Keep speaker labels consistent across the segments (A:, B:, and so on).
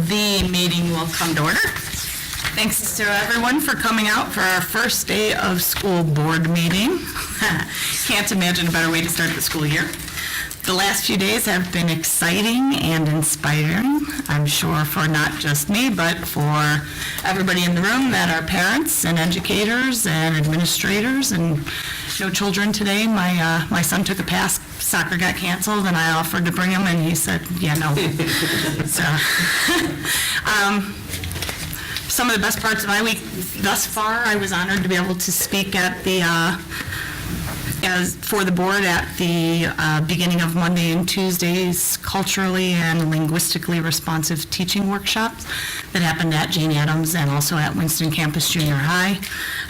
A: The meeting will come to order. Thanks to everyone for coming out for our first day of school board meeting. Can't imagine a better way to start the school year. The last few days have been exciting and inspiring, I'm sure for not just me, but for everybody in the room that are parents and educators and administrators and no children today. My son took a pass, soccer got canceled, and I offered to bring him, and he said, yeah, no. So, some of the best parts of my week thus far, I was honored to be able to speak at for the board at the beginning of Monday and Tuesday's culturally and linguistically responsive teaching workshops that happened at Jane Addams and also at Winston Campus Junior High.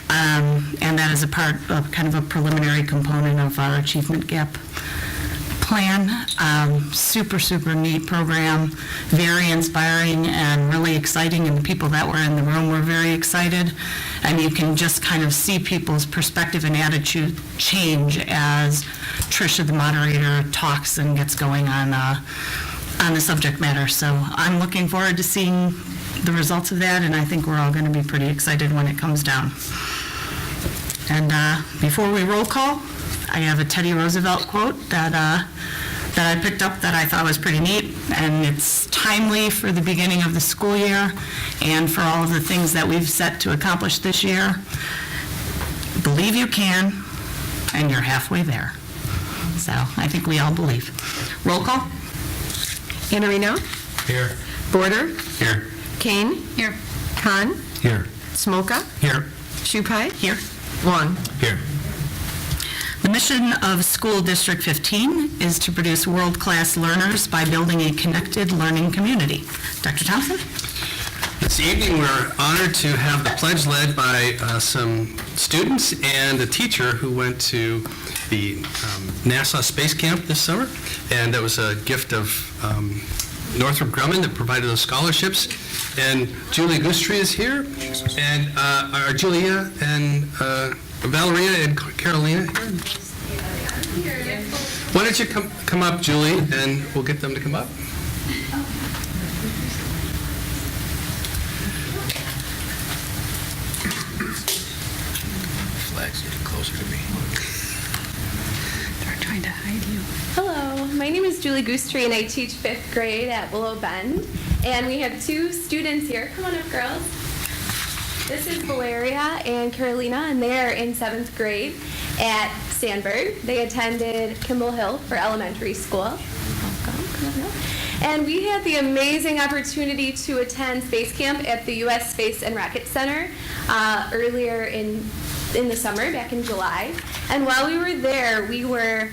A: And that is a part of kind of a preliminary component of our achievement gap plan. Super, super neat program, very inspiring and really exciting, and the people that were in the room were very excited, and you can just kind of see people's perspective and attitude change as Tricia, the moderator, talks and gets going on the subject matter. So I'm looking forward to seeing the results of that, and I think we're all going to be pretty excited when it comes down. And before we roll call, I have a Teddy Roosevelt quote that I picked up that I thought was pretty neat, and it's timely for the beginning of the school year and for all of the things that we've set to accomplish this year. Believe you can, and you're halfway there. So I think we all believe. Roll call.
B: Iannarino?
C: Here.
B: Border?
C: Here.
B: Kane?
A: Here.
B: Khan?
C: Here.
B: Smoka?
C: Here.
B: Shupai?
A: Here.
B: Wong?
C: Here.
A: The mission of School District 15 is to produce world-class learners by building a connected learning community. Dr. Thompson?
C: This evening, we're honored to have the pledge led by some students and a teacher who went to the NASA Space Camp this summer, and that was a gift of Northrop Grumman that provided those scholarships. And Julie Gustry is here, and our Julia and Valeria and Carolina here. Why don't you come up, Julie, and we'll get them to come up. Flags getting closer to me.
A: They're trying to hide you.
D: Hello, my name is Julie Gustry, and I teach 5th grade at Willow Bend. And we have 2 students here. Come on up, girls. This is Valeria and Carolina, and they are in 7th grade at Sandburg. They attended Kimball Hill for elementary school. Welcome, come on up. And we had the amazing opportunity to attend Space Camp at the U.S. Space and Rocket Center earlier in the summer, back in July. And while we were there, we were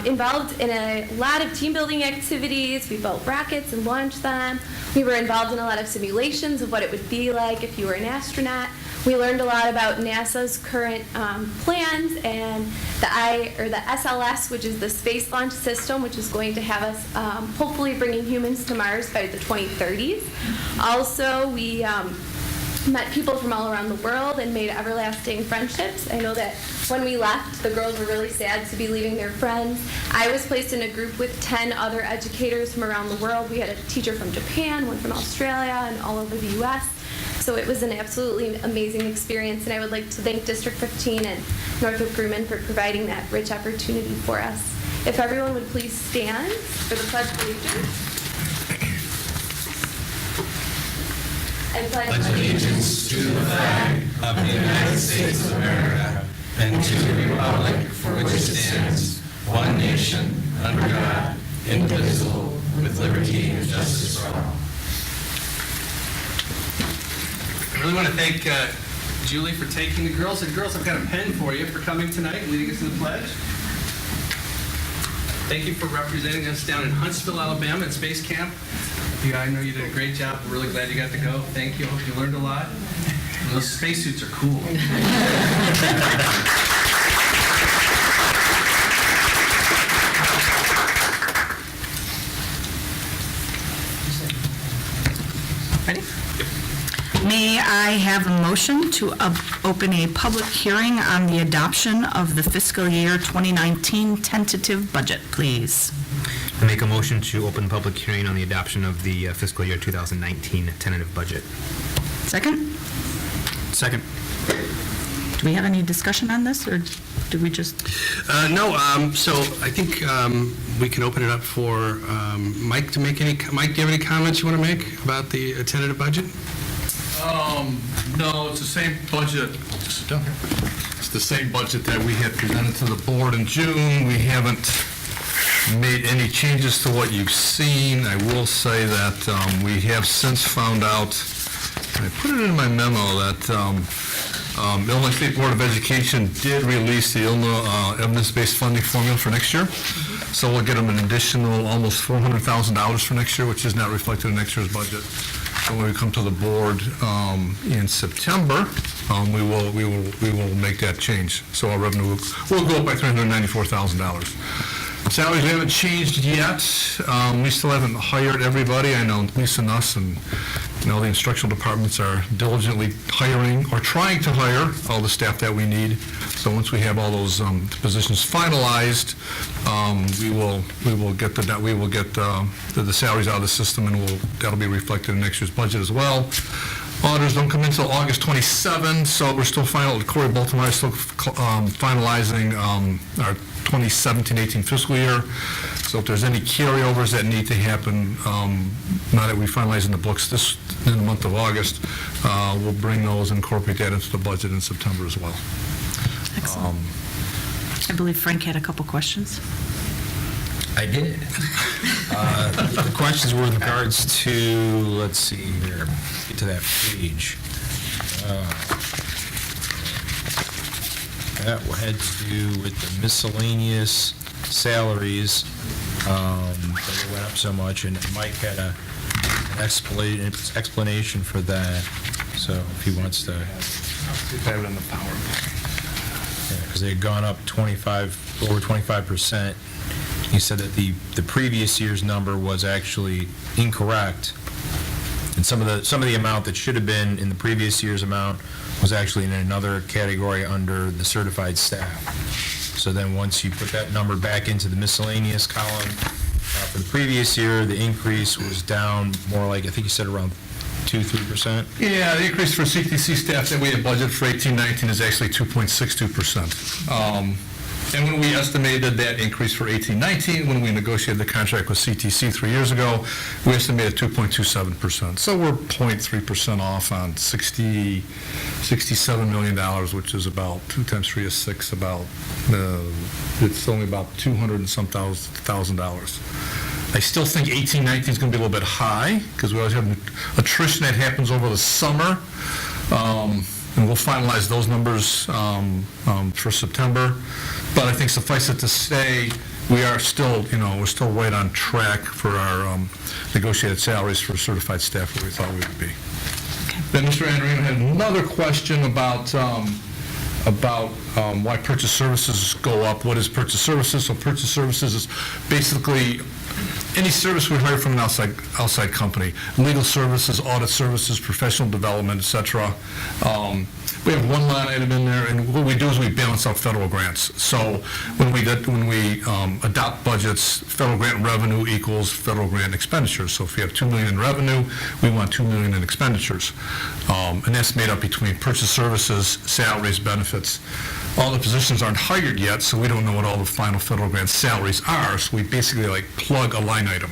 D: involved in a lot of team building activities. We built rockets and launched them. We were involved in a lot of simulations of what it would be like if you were an astronaut. We learned a lot about NASA's current plans and the SLS, which is the Space Launch System, which is going to have us hopefully bringing humans to Mars by the 2030s. Also, we met people from all around the world and made everlasting friendships. I know that when we left, the girls were really sad to be leaving their friends. I was placed in a group with 10 other educators from around the world. We had a teacher from Japan, one from Australia, and all over the U.S. So it was an absolutely amazing experience, and I would like to thank District 15 and Northrop Grumman for providing that rich opportunity for us. If everyone would please stand for the Pledge of Allegiance. I
E: pledge allegiance to the flag of the United States of America and to the republic for which it stands, one nation, under God, indivisible, with liberty and justice for all.
C: I really want to thank Julie for taking the girls. And girls, I've got a pen for you for coming tonight and leading us in the pledge. Thank you for representing us down in Huntsville, Alabama at Space Camp. I know you did a great job. We're really glad you got to go. Thank you. I hope you learned a lot. And those spacesuits are cool.
A: Ready? May I have a motion to open a public hearing on the adoption of the fiscal year 2019 tentative budget, please?
F: I make a motion to open the public hearing on the adoption of the fiscal year 2019 tentative budget.
A: Second?
F: Second.
A: Do we have any discussion on this, or do we just?
C: No, so I think we can open it up for Mike to make any, Mike, do you have any comments you want to make about the tentative budget?
G: No, it's the same budget. Sit down here. It's the same budget that we had presented to the board in June. We haven't made any changes to what you've seen. I will say that we have since found out, I put it in my memo, that Illinois State Board of Education did release the Illinois evidence-based funding formula for next year. So we'll get them an additional almost $400,000 for next year, which is not reflected in next year's budget. So when we come to the board in September, we will make that change. So our revenue will go up by $394,000. Salaries, we haven't changed yet. We still haven't hired everybody. I know Lisa and us and the instructional departments are diligently hiring or trying to hire all the staff that we need. So once we have all those positions finalized, we will get the salaries out of the system, and that'll be reflected in next year's budget as well. Auditors don't come in until August 27, so we're still Corey Baltimore is still finalizing our 2017-18 fiscal year. So if there's any carryovers that need to happen, now that we finalize in the books in the month of August, we'll bring those and incorporate that into the budget in September as well.
A: Excellent. I believe Frank had a couple questions.
F: I did. The questions were in regards to, let's see here, get to that page. That had to do with the miscellaneous salaries that went up so much, and Mike had an explanation for that, so if he wants to.
C: Have it in the PowerPoint.
F: Because they had gone up over 25%. He said that the previous year's number was actually incorrect, and some of the amount that should have been in the previous year's amount was actually in another category under the certified staff. So then once you put that number back into the miscellaneous column, for the previous year, the increase was down more like, I think you said around 2-3%?
G: Yeah, the increase for CTC staff that we had budgeted for 18-19 is actually 2.62%. And when we estimated that increase for 18-19, when we negotiated the contract with CTC 3 years ago, we estimated 2.27%. So we're 0.3% off on $67 million, which is about 2 times 3 is 6, it's only about $200 and some thousand dollars. I still think 18-19 is going to be a little bit high, because we always have attrition that happens over the summer. And we'll finalize those numbers for September. But I think suffice it to say, we are still, we're still right on track for our negotiated salaries for certified staff where we thought we would be. Then Mr. Andreino had another question about why purchase services go up. What is purchase services? So purchase services is basically any service we hire from an outside company, legal services, audit services, professional development, et cetera. We have one line item in there, and what we do is we balance out federal grants. So when we adopt budgets, federal grant revenue equals federal grant expenditures. So if we have $2 million in revenue, we want $2 million in expenditures. And that's made up between purchase services, salaries, benefits. All the positions aren't hired yet, so we don't know what all the final federal grant salaries are, so we basically plug a line item.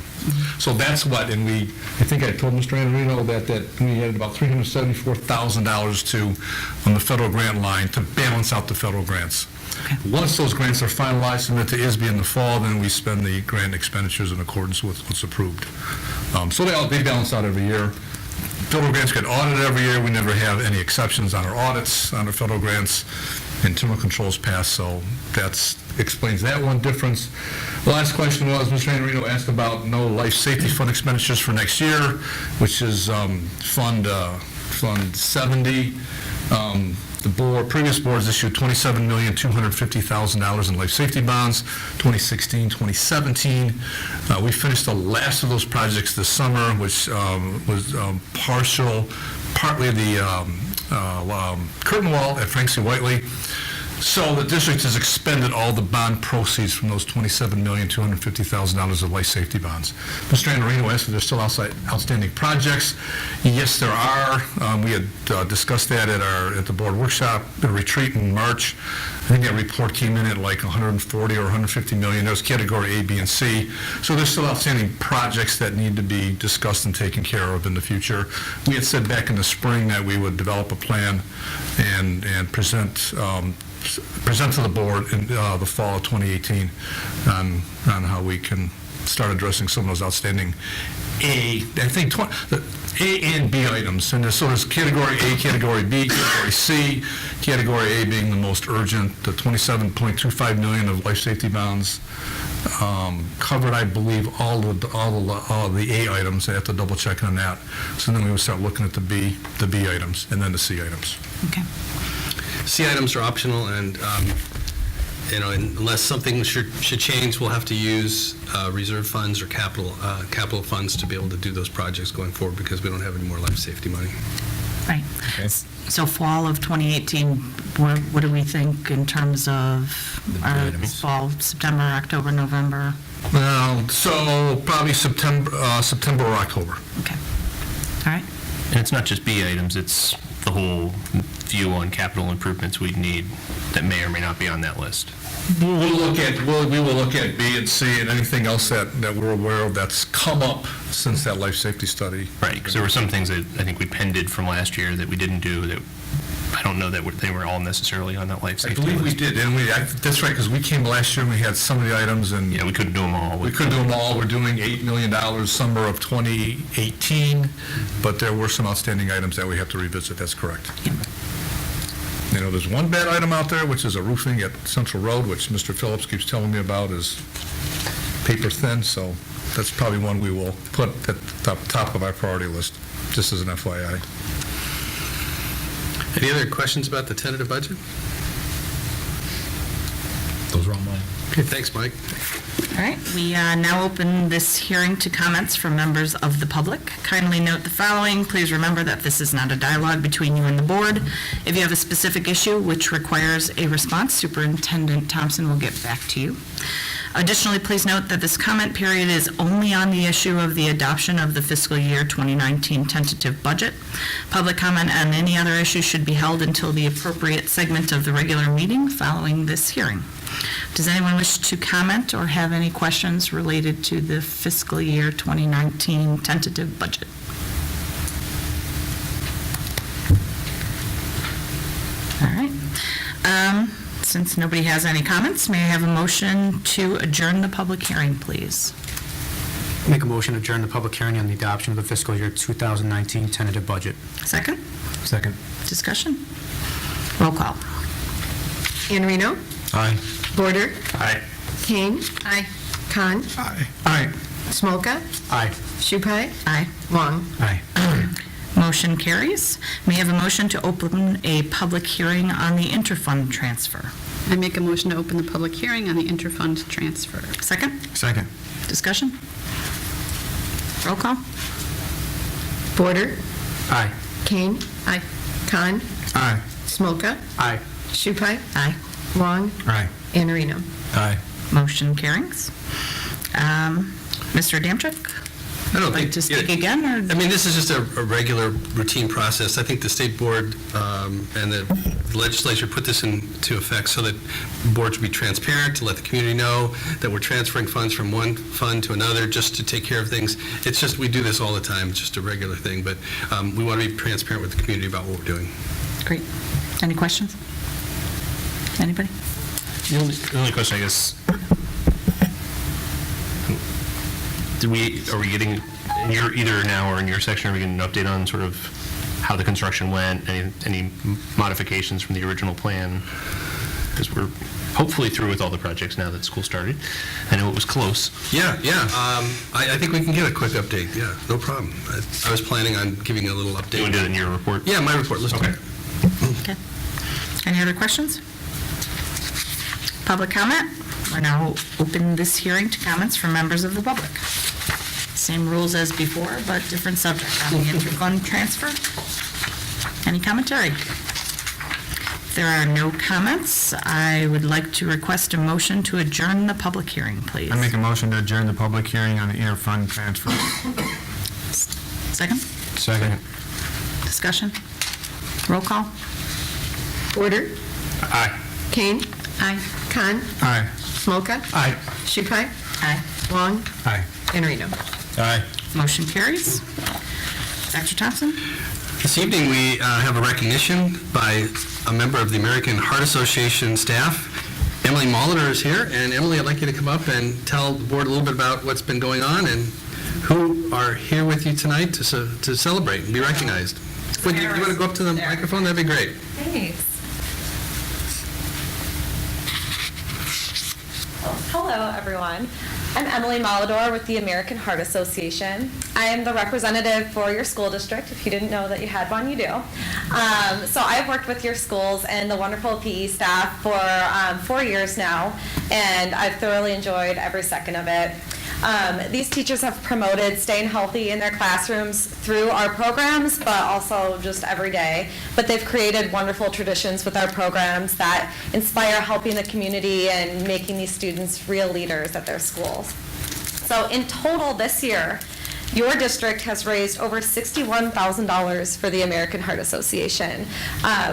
G: So that's what, and I think I told Mr. Andreino that we had about $374,000 on the federal grant line to balance out the federal grants.
A: Okay.
G: Once those grants are finalized, submitted to ISB in the fall, then we spend the grant expenditures in accordance with what's approved. So they balance out every year. Federal grants get audited every year. We never have any exceptions on our audits, on our federal grants. Internal controls pass, so that explains that one difference. The last question was, Mr. Andreino asked about no life safety fund expenditures for next year, which is Fund 70. Previous boards issued $27,250,000 in life safety bonds, 2016, 2017. We finished the last of those projects this summer, which was partly the curtain wall at Frank C. Whiteley. So the district has expended all the bond proceeds from those $27,250,000 of life safety bonds. Mr. Andorino asked if there's still outstanding projects. Yes, there are. We had discussed that at the board workshop, the retreat in March. I think that report came in at like 140 or 150 million. That was category A, B, and C. So there's still outstanding projects that need to be discussed and taken care of in the future. We had said back in the spring that we would develop a plan and present to the board in the fall of 2018 on how we can start addressing some of those outstanding the A and B items. And so there's category A, category B, category C, category A being the most urgent. The 27.25 million of life safety bonds covered, I believe, all the A items. I have to double check on that. So then we would start looking at the B items and then the C items.
A: Okay.
C: C items are optional, and, unless something should change, we'll have to use reserve funds or capital funds to be able to do those projects going forward, because we don't have any more life safety money.
A: Right.
F: Okay.
A: So fall of 2018, what do we think in terms of our fall, September, October, November?
G: Well, so probably September or October.
A: Okay. All right.
H: And it's not just B items, it's the whole view on capital improvements we'd need that may or may not be on that list.
G: We will look at B and C and anything else that we're aware of that's come up since that life safety study.
H: Right, because there were some things that I think we pended from last year that we didn't do, that I don't know that they were all necessarily on that life
G: I
H: safety
G: believe we
H: list.
G: did, and that's right, because we came last year and we had some of the items, and
H: Yeah, we couldn't do them all.
G: we couldn't do them all. We're doing $8 million summer of 2018, but there were some outstanding items that we have to revisit. That's correct. There's one bad item out there, which is a roofing at Central Road, which Mr. Phillips keeps telling me about is paper thin, so that's probably one we will put at the top of our priority list, just as an FYI.
C: Any other questions about the tentative budget?
F: Those are all mine.
C: Okay, thanks, Mike.
A: All right, we now open this hearing to comments from members of the public. Kindly note the following. Please remember that this is not a dialogue between you and the board. If you have a specific issue which requires a response, Superintendent Thompson will get back to you. Additionally, please note that this comment period is only on the issue of the adoption of the fiscal year 2019 tentative budget. Public comment on any other issue should be held until the appropriate segment of the regular meeting following this hearing. Does anyone wish to comment or have any questions related to the fiscal year 2019 tentative budget? All right. Since nobody has any comments, may I have a motion to adjourn the public hearing, please?
I: Make a motion to adjourn the public hearing on the adoption of the fiscal year 2019 tentative budget.
A: Second?
I: Second.
A: Discussion? Roll call.
B: Andorino.
I: Aye.
B: Border.
H: Aye.
B: Kane.
A: Aye.
B: Khan.
G: Aye.
B: Smolka.
I: Aye.
B: Shupai.
A: Aye.
B: Wong.
I: Aye.
A: Motion carries. May I have a motion to open a public hearing on the interfund transfer?
J: I make a motion to open the public hearing on the interfund transfer.
A: Second?
I: Second.
A: Discussion? Roll call.
B: Border.
I: Aye.
B: Kane.
J: Aye.
B: Khan.
I: Aye.
B: Smolka.
I: Aye.
B: Shupai.
A: Aye.
B: Wong.
I: Aye.
B: Andorino.
I: Aye.
A: Motion carries. Mr. Adamczyk?
C: I don't
A: Like
C: think...
A: to speak again, or?
C: I mean, this is just a regular routine process. I think the state board and the legislature put this into effect so that boards would be transparent, to let the community know that we're transferring funds from one fund to another just to take care of things. It's just, we do this all the time. It's just a regular thing, but we want to be transparent with the community about what we're doing.
A: Great. Any questions? Anybody?
H: The only question, I guess, are we getting, either now or in your section, are we getting an update on sort of how the construction went, any modifications from the original plan? Because we're hopefully through with all the projects now that school started. I know it was close.
C: Yeah. I think we can get a quick update. Yeah, no problem. I was planning on giving a little update.
H: You want to do it in your report?
C: Yeah, my report. Let's do it.
A: Okay. Any other questions? Public comment? We're now open this hearing to comments from members of the public. Same rules as before, but different subject on the interfund transfer. Any commentary? If there are no comments, I would like to request a motion to adjourn the public hearing, please.
I: I make a motion to adjourn the public hearing on the interfund transfer.
A: Second?
F: Second.
A: Discussion? Roll call?
B: Porter?
G: Aye.
B: Kane?
J: Aye.
B: Con?
I: Aye.
B: Smoka?
G: Aye.
B: Shupai?
A: Aye.
B: Long?
G: Aye.
B: And Reno.
F: Aye.
A: Motion carries. Dr. Thompson?
C: This evening, we have a recognition by a member of the American Heart Association staff. Emily Molitor is here, and Emily, I'd like you to come up and tell the board a little bit about what's been going on and who are here with you tonight to celebrate and be recognized. Would you want to go up to the microphone? That'd be great.
K: Thanks. Hello, everyone. I'm Emily Molidor with the American Heart Association. I am the representative for your school district. If you didn't know that you had one, you do. So I've worked with your schools and the wonderful PE staff for 4 years now, and I've thoroughly enjoyed every second of it. These teachers have promoted staying healthy in their classrooms through our programs, but also just every day. But they've created wonderful traditions with our programs that inspire helping the community and making these students real leaders at their schools. So in total this year, your district has raised over $61,000 for the American Heart Association,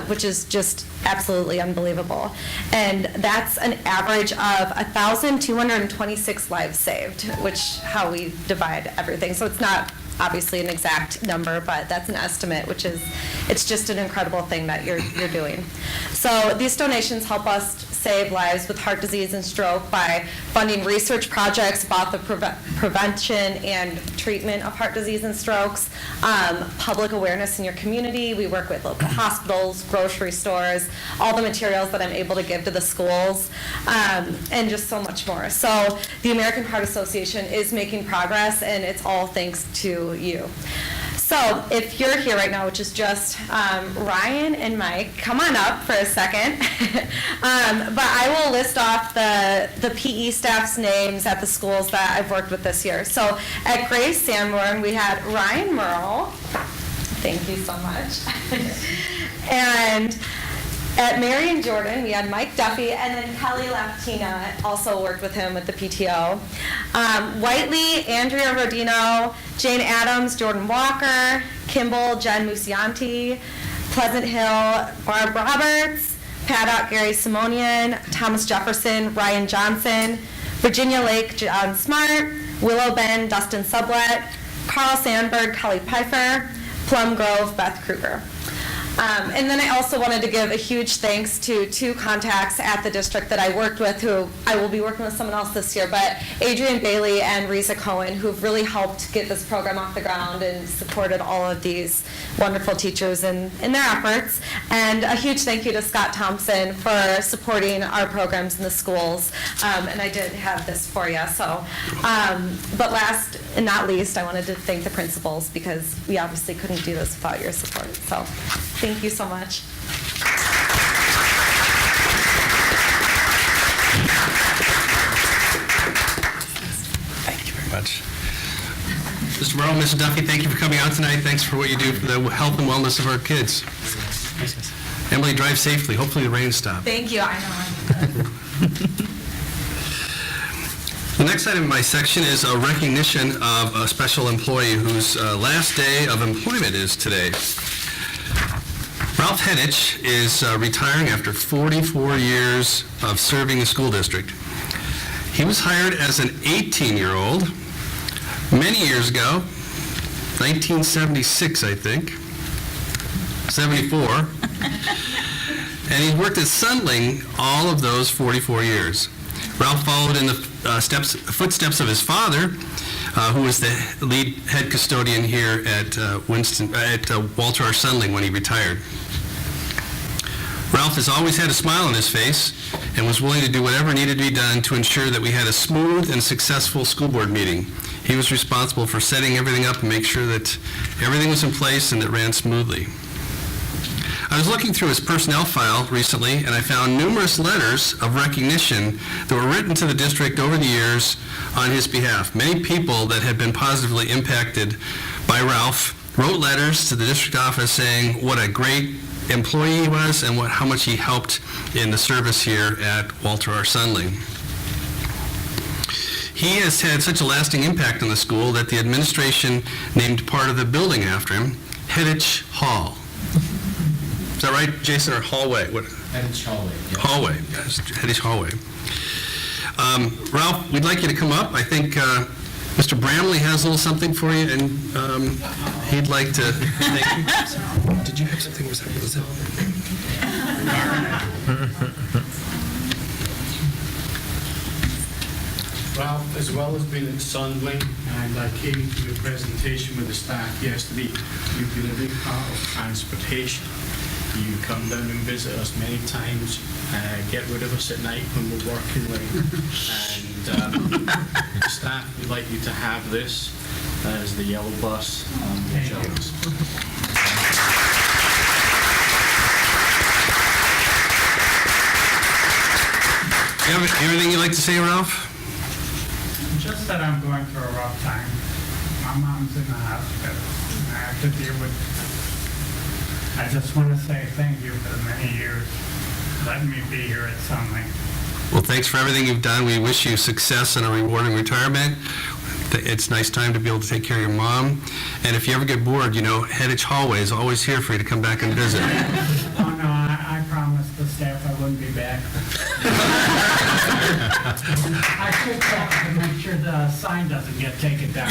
K: which is just absolutely unbelievable. And that's an average of 1,226 lives saved, which how we divide everything. So it's not obviously an exact number, but that's an estimate, which is, it's just an incredible thing that you're doing. So these donations help us save lives with heart disease and stroke by funding research projects about the prevention and treatment of heart disease and strokes, public awareness in your community. We work with local hospitals, grocery stores, all the materials that I'm able to give to the schools, and just so much more. So the American Heart Association is making progress, and it's all thanks to you. So if you're here right now, which is just Ryan and Mike, come on up for a second. But I will list off the PE staff's names at the schools that I've worked with this year. So at Grace Sanborn, we had Ryan Merle. Thank you so much. And at Marion Jordan, we had Mike Duffy, and then Kelly Laptina also worked with him with the PTO. Whiteley, Andrea Rodino, Jane Adams, Jordan Walker, Kimball, Jen Musianti, Pleasant Hill, Barb Roberts, Paddock, Gary Simonian, Thomas Jefferson, Ryan Johnson, Virginia Lake, John Smart, Willow Bend, Dustin Sublet, Carl Sandberg, Kelly Pfeiffer, Plum Grove, Beth Kruger. And then I also wanted to give a huge thanks to two contacts at the district that I worked with, who I will be working with someone else this year, but Adrian Bailey and Risa Cohen, who've really helped get this program off the ground and supported all of these wonderful teachers in their efforts. And a huge thank you to Scott Thompson for supporting our programs in the schools. And I did have this for you. So, but last and not least, I wanted to thank the principals, because we obviously couldn't do this without your support. So thank you so much.
C: Thank you very much. Mr. Merle, Mr. Duffy, thank you for coming out tonight. Thanks for what you do for the health and wellness of our kids. Emily, drive safely. Hopefully the rain stops.
K: Thank you. I know.
C: The next item in my section is a recognition of a special employee whose last day of employment is today. Ralph Hedich is retiring after 44 years of serving the school district. He was hired as an 18-year-old many years ago, 1976, I think, 74. And he's worked at Sundling all of those 44 years. Ralph followed in the footsteps of his father, who was the lead head custodian here at Walter R. Sundling when he retired. Ralph has always had a smile on his face and was willing to do whatever needed to be done to ensure that we had a smooth and successful school board meeting. He was responsible for setting everything up and make sure that everything was in place and that ran smoothly. I was looking through his personnel file recently, and I found numerous letters of recognition that were written to the district over the years on his behalf. Many people that had been positively impacted by Ralph wrote letters to the district office saying what a great employee he was and how much he helped in the service here at Walter R. Sundling. He has had such a lasting impact on the school that the administration named part of the building after him, Heddich Hall. Is that right, Jason, or hallway? What?
I: Heddich Hallway.
C: Hallway, yes, Heddich Hallway. Ralph, we'd like you to come up. I think Mr. Bramley has a little something for you, and he'd like to thank you. Did you have something? Was that?
L: Ralph, as well as being at Sundling, and I came to your presentation with the staff yesterday, you've been a big part of transportation. You come down and visit us many times, get rid of us at night when we're working late. And the staff would like you to have this as the yellow bus on the shelves.
C: You have anything you'd like to say, Ralph?
L: Just that I'm going through a rough time. My mom's in the hospital, and I have to deal with. I just want to say thank you for the many years letting me be here at Sundling.
C: Well, thanks for everything you've done. We wish you success and a rewarding retirement. It's a nice time to be able to take care of your mom. And if you ever get bored, you know, Heddich Hallway is always here for you to come back and visit.
L: Oh, no, I promised the staff I wouldn't be back. I should check to make sure the sign doesn't get taken down.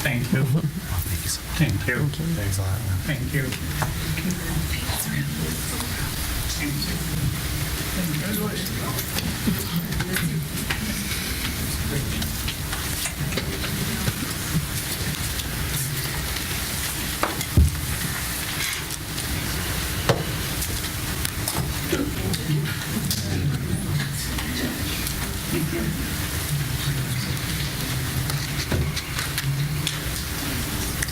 L: Thank you. Thank you. Thanks a lot. Thank you.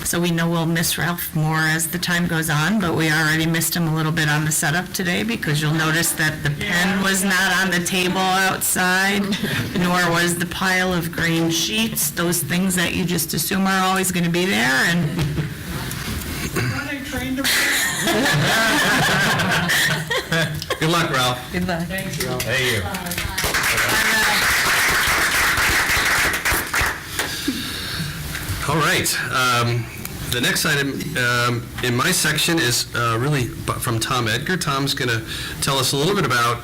A: So we know we'll miss Ralph more as the time goes on, but we already missed him a little bit on the setup today because you'll notice that the pen was not on the table outside, nor was the pile of green sheets, those things that you just assume are always going to be there, and
C: Good luck, Ralph.
A: good luck.
L: Thank you.
F: Hey, you.
C: All right. The next item in my section is really from Tom Edgar. Tom's going to tell us a little bit about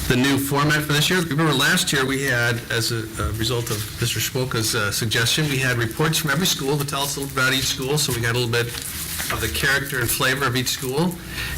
C: the new format for this year. Remember last year we had, as a result of Mr. Schmolka's suggestion, we had reports from every school to tell us a little about each school, so we got a little bit of the character and flavor of each school.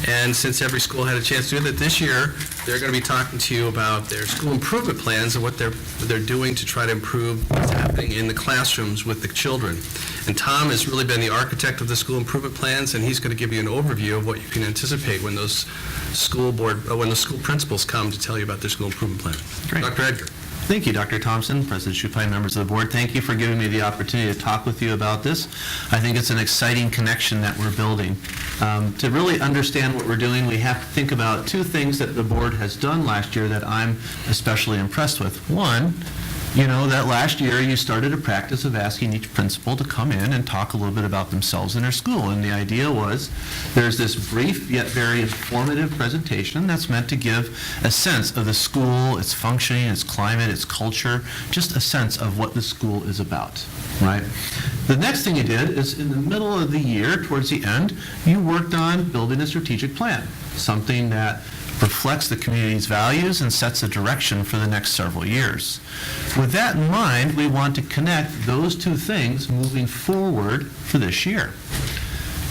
C: And since every school had a chance to do that this year, they're going to be talking to you about their school improvement plans and what they're doing to try to improve what's happening in the classrooms with the children. And Tom has really been the architect of the school improvement plans, and he's going to give you an overview of what you can anticipate when those school principals come to tell you about their school improvement plan.
M: Great.
C: Dr. Edgar.
M: Thank you, Dr. Thompson, President Schupine, members of the board. Thank you for giving me the opportunity to talk with you about this. I think it's an exciting connection that we're building. To really understand what we're doing, we have to think about two things that the board has done last year that I'm especially impressed with. One, you know, that last year you started a practice of asking each principal to come in and talk a little bit about themselves and their school. And the idea was there's this brief yet very informative presentation that's meant to give a sense of the school, its functioning, its climate, its culture, just a sense of what the school is about, right? The next thing you did is in the middle of the year, towards the end, you worked on building a strategic plan, something that reflects the community's values and sets a direction for the next several years. With that in mind, we want to connect those two things moving forward for this year.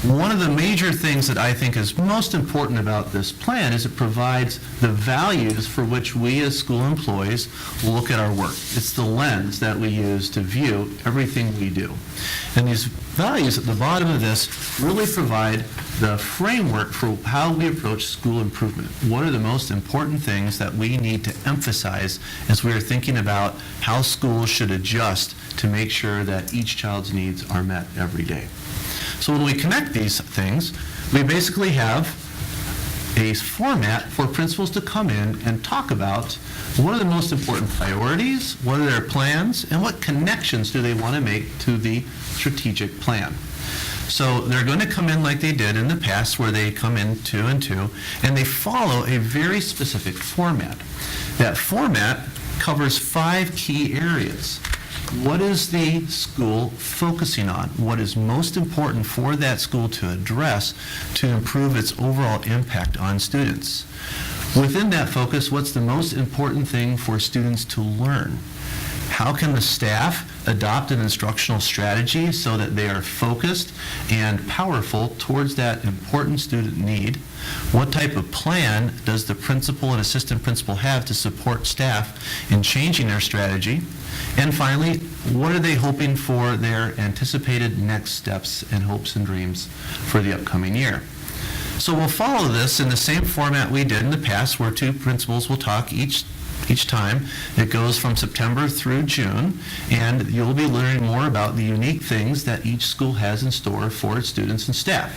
M: One of the major things that I think is most important about this plan is it provides the values for which we as school employees look at our work. It's the lens that we use to view everything we do. And these values at the bottom of this really provide the framework for how we approach school improvement. What are the most important things that we need to emphasize as we are thinking about how schools should adjust to make sure that each child's needs are met every day? So when we connect these things, we basically have a format for principals to come in and talk about what are the most important priorities, what are their plans, and what connections do they want to make to the strategic plan. So they're going to come in like they did in the past, where they come in 2 and 2, and they follow a very specific format. That format covers 5 key areas. What is the school focusing on? What is most important for that school to address to improve its overall impact on students? Within that focus, what's the most important thing for students to learn? How can the staff adopt an instructional strategy so that they are focused and powerful towards that important student need? What type of plan does the principal and assistant principal have to support staff in changing their strategy? And finally, what are they hoping for their anticipated next steps and hopes and dreams for the upcoming year? So we'll follow this in the same format we did in the past, where 2 principals will talk each time. It goes from September through June, and you'll be learning more about the unique things that each school has in store for its students and staff.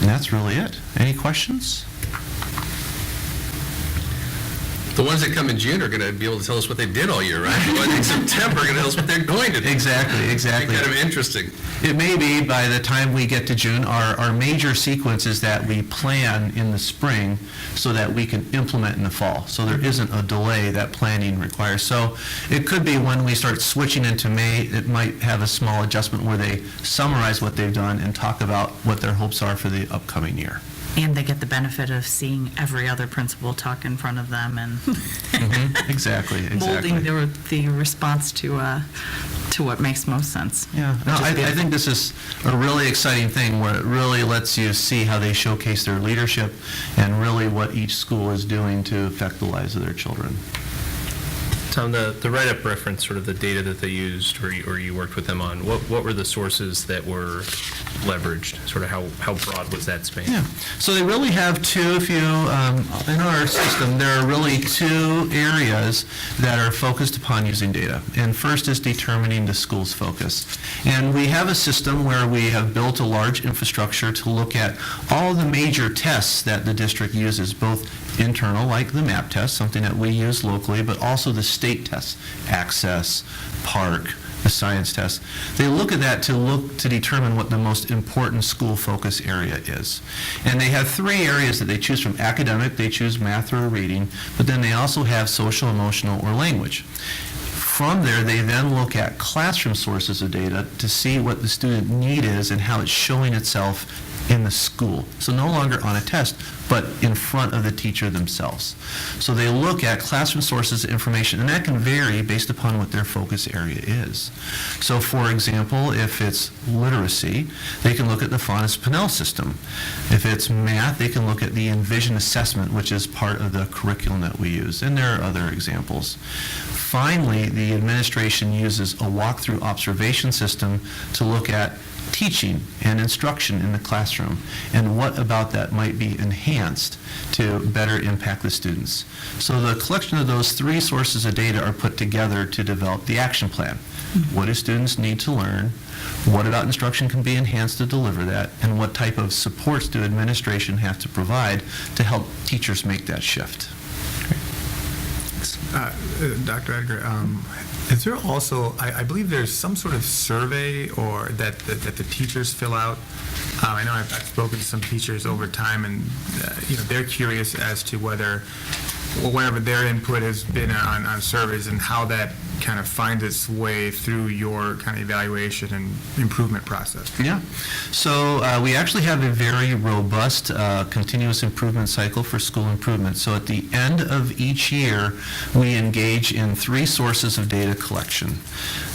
M: And that's really it. Any questions?
C: The ones that come in June are going to be able to tell us what they did all year, right? The ones in September are going to tell us what they're going to do.
M: Exactly.
C: Kind of interesting.
M: It may be by the time we get to June, our major sequence is that we plan in the spring so that we can implement in the fall. So there isn't a delay that planning requires. So it could be when we start switching into May, it might have a small adjustment where they summarize what they've done and talk about what their hopes are for the upcoming year.
A: And they get the benefit of seeing every other principal talk in front of them and
M: Exactly.
A: molding the response to what makes most sense.
M: Yeah, no, I think this is a really exciting thing, where it really lets you see how they showcase their leadership and really what each school is doing to affect the lives of their children.
H: Tom, the write-up reference sort of the data that they used, or you worked with them on. What were the sources that were leveraged? Sort of how broad was that span?
M: Yeah, so they really have 2, in our system, there are really 2 areas that are focused upon using data. And first is determining the school's focus. And we have a system where we have built a large infrastructure to look at all the major tests that the district uses, both internal, like the MAP test, something that we use locally, but also the state tests, Access, PARC, the science test. They look at that to determine what the most important school focus area is. And they have 3 areas that they choose from. Academic, they choose math or reading, but then they also have social, emotional, or language. From there, they then look at classroom sources of data to see what the student need is and how it's showing itself in the school. So no longer on a test, but in front of the teacher themselves. So they look at classroom sources of information, and that can vary based upon what their focus area is. So for example, if it's literacy, they can look at the Faunus-Pinnell system. If it's math, they can look at the Envision assessment, which is part of the curriculum that we use, and there are other examples. Finally, the administration uses a walkthrough observation system to look at teaching and instruction in the classroom, and what about that might be enhanced to better impact the students. So the collection of those 3 sources of data are put together to develop the action plan. What do students need to learn? What about instruction can be enhanced to deliver that? And what type of supports do administration have to provide to help teachers make that shift?
N: Dr. Edgar, is there also, I believe there's some sort of survey or that the teachers fill out. I know I've spoken to some teachers over time, and they're curious as to whatever their input has been on surveys and how that kind of finds its way through your kind of evaluation and improvement process.
M: Yeah. So we actually have a very robust continuous improvement cycle for school improvement. So at the end of each year, we engage in 3 sources of data collection.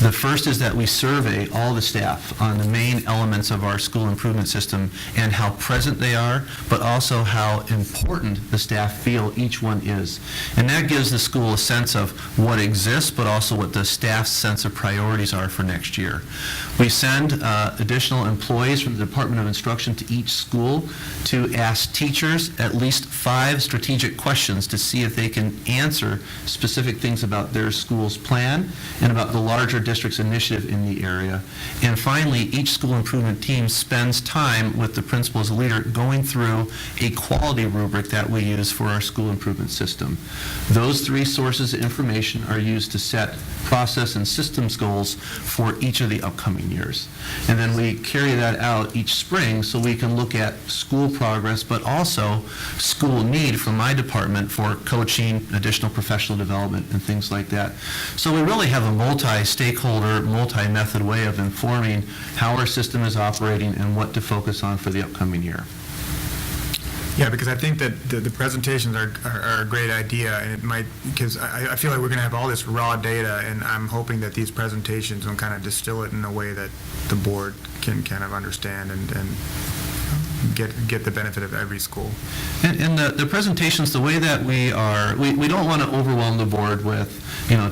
M: The first is that we survey all the staff on the main elements of our school improvement system and how present they are, but also how important the staff feel each one is. And that gives the school a sense of what exists, but also what the staff's sense of priorities are for next year. We send additional employees from the Department of Instruction to each school to ask teachers at least 5 strategic questions to see if they can answer specific things about their school's plan and about the larger district's initiative in the area. And finally, each school improvement team spends time with the principal as a leader going through a quality rubric that we use for our school improvement system. Those 3 sources of information are used to set process and systems goals for each of the upcoming years. And then we carry that out each spring so we can look at school progress, but also school need from my department for coaching, additional professional development, and things like that. So we really have a multi-stakeholder, multi-method way of informing how our system is operating and what to focus on for the upcoming year.
N: Yeah, because I think that the presentations are a great idea, and it might, because I feel like we're going to have all this raw data, and I'm hoping that these presentations will kind of distill it in a way that the board can kind of understand and get the benefit of every school.
M: And the presentations, the way that we don't want to overwhelm the board with,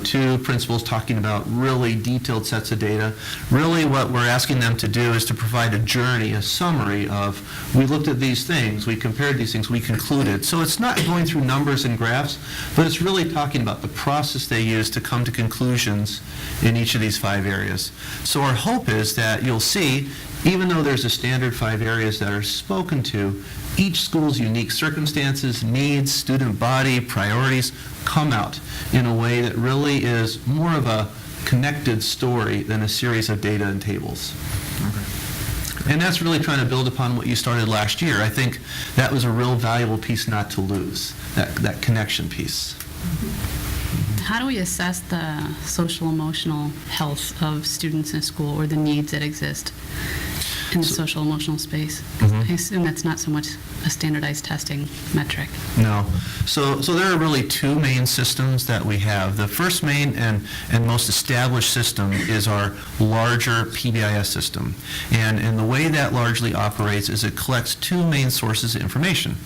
M: 2 principals talking about really detailed sets of data. Really what we're asking them to do is to provide a journey, a summary of, we looked at these things, we compared these things, we concluded. So it's not going through numbers and graphs, but it's really talking about the process they use to come to conclusions in each of these 5 areas. So our hope is that you'll see, even though there's a standard 5 areas that are spoken to, each school's unique circumstances, needs, student body, priorities come out in a way that really is more of a connected story than a series of data and tables. And that's really trying to build upon what you started last year. I think that was a real valuable piece not to lose, that connection piece.
J: How do we assess the social emotional health of students in school, or the needs that exist in the social emotional space? I assume that's not so much a standardized testing metric.
M: No. So there are really 2 main systems that we have. The first main and most established system is our larger PBIS system. And the way that largely operates is it collects 2 main sources of information.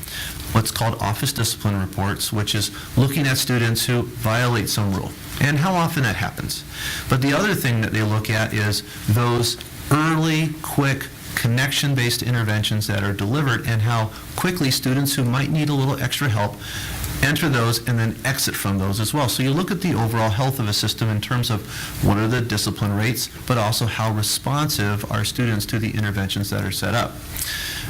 M: What's called office discipline reports, which is looking at students who violate some rule, and how often that happens. But the other thing that they look at is those early, quick, connection-based interventions that are delivered and how quickly students who might need a little extra help enter those and then exit from those as well. So you look at the overall health of a system in terms of what are the discipline rates, but also how responsive are students to the interventions that are set up.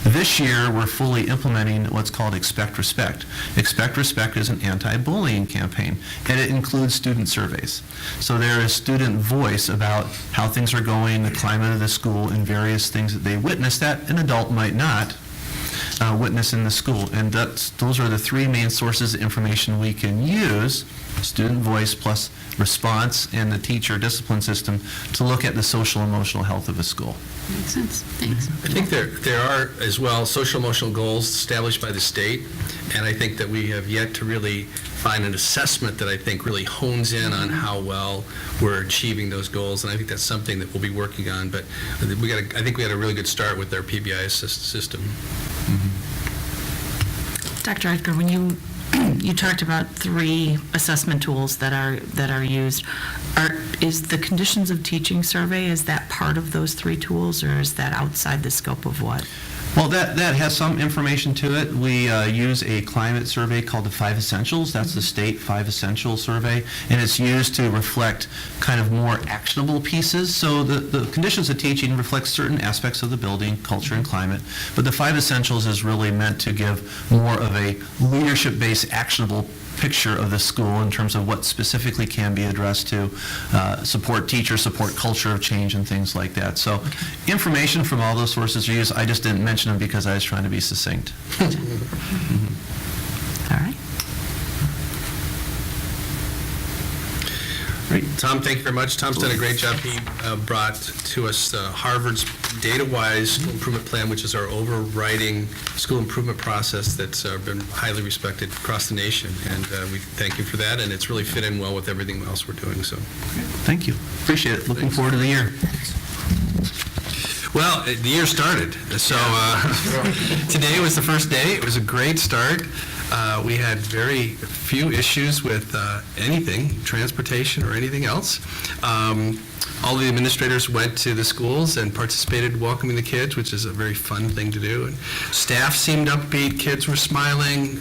M: This year, we're fully implementing what's called Expect Respect. Expect Respect is an anti-bullying campaign, and it includes student surveys. So there is student voice about how things are going, the climate of the school, and various things that they witness that an adult might not witness in the school. And those are the 3 main sources of information we can use, student voice plus response and the teacher discipline system, to look at the social emotional health of a school.
J: Makes sense. Thanks.
C: I think there are as well social emotional goals established by the state, and I think that we have yet to really find an assessment that I think really hones in on how well we're achieving those goals, and I think that's something that we'll be working on. But I think we had a really good start with our PBI system.
A: Dr. Edgar, when you talked about 3 assessment tools that are used, is the conditions of teaching survey, is that part of those 3 tools, or is that outside the scope of what?
M: Well, that has some information to it. We use a climate survey called the 5 Essentials. That's the state 5 Essentials survey, and it's used to reflect kind of more actionable pieces. So the conditions of teaching reflect certain aspects of the building, culture, and climate, but the 5 Essentials is really meant to give more of a leadership-based, actionable picture of the school in terms of what specifically can be addressed to support teachers, support culture of change, and things like that. So information from all those sources are used. I just didn't mention them because I was trying to be succinct.
A: All right.
C: Great. Tom, thank you very much. Tom's done a great job. He brought to us Harvard's data-wise school improvement plan, which is our overriding school improvement process that's been highly respected across the nation. And we thank you for that, and it's really fit in well with everything else we're doing. So,
M: thank you. Appreciate it. Looking forward to the year.
C: Well, the year started. So today was the first day. It was a great start. We had very few issues with anything, transportation or anything else. All the administrators went to the schools and participated welcoming the kids, which is a very fun thing to do. And staff seemed upbeat, kids were smiling,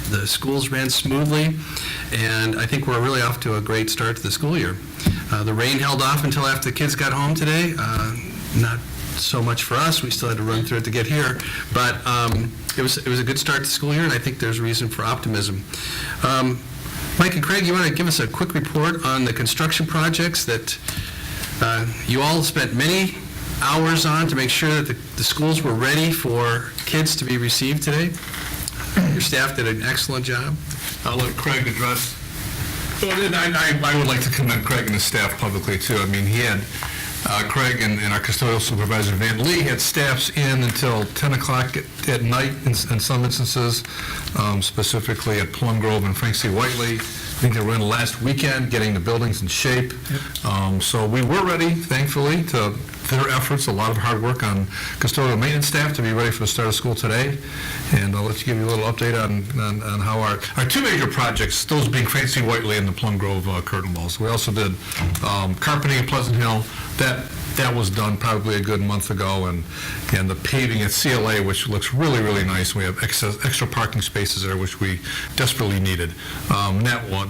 C: the schools ran smoothly, and I think we're really off to a great start to the school year. The rain held off until after the kids got home today. Not so much for us, we still had to run through it to get here, but it was a good start to the school year, and I think there's reason for optimism. Mike and Craig, you want to give us a quick report on the construction projects that you all spent many hours on to make sure that the schools were ready for kids to be received today? Your staff did an excellent job.
G: I'll let Craig address. Well, then I would like to commend Craig and his staff publicly, too. I mean, he had, Craig and our custodial supervisor, Van Lee, had staffs in until 10 o'clock at night in some instances, specifically at Plum Grove and Frank C. Whiteley. I think they were in last weekend, getting the buildings in shape. So we were ready, thankfully, to their efforts, a lot of hard work on custodial maintenance staff to be ready for the start of school today. And I'll let you give you a little update on how our two major projects, those being Frank C. Whiteley and the Plum Grove curtain walls. We also did carpeting at Pleasant Hill. That was done probably a good month ago, and the paving at CLA, which looks really, really nice. We have extra parking spaces there, which we desperately needed.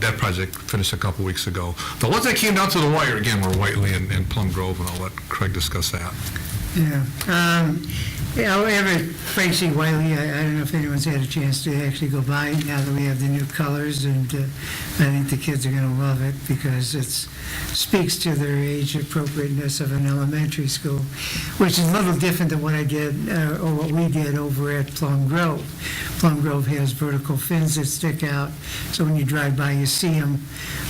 G: That project finished a couple weeks ago. The ones that came down to the wire, again, were Whiteley and Plum Grove, and I'll let Craig discuss that.
B: However, Frank C. Whiteley, I don't know if anyone's had a chance to actually go by now that we have the new colors, and I think the kids are going to love it because it speaks to their age appropriateness of an elementary school, which is a little different than what I did or what we did over at Plum Grove. Plum Grove has vertical fins that stick out, so when you drive by, you see them,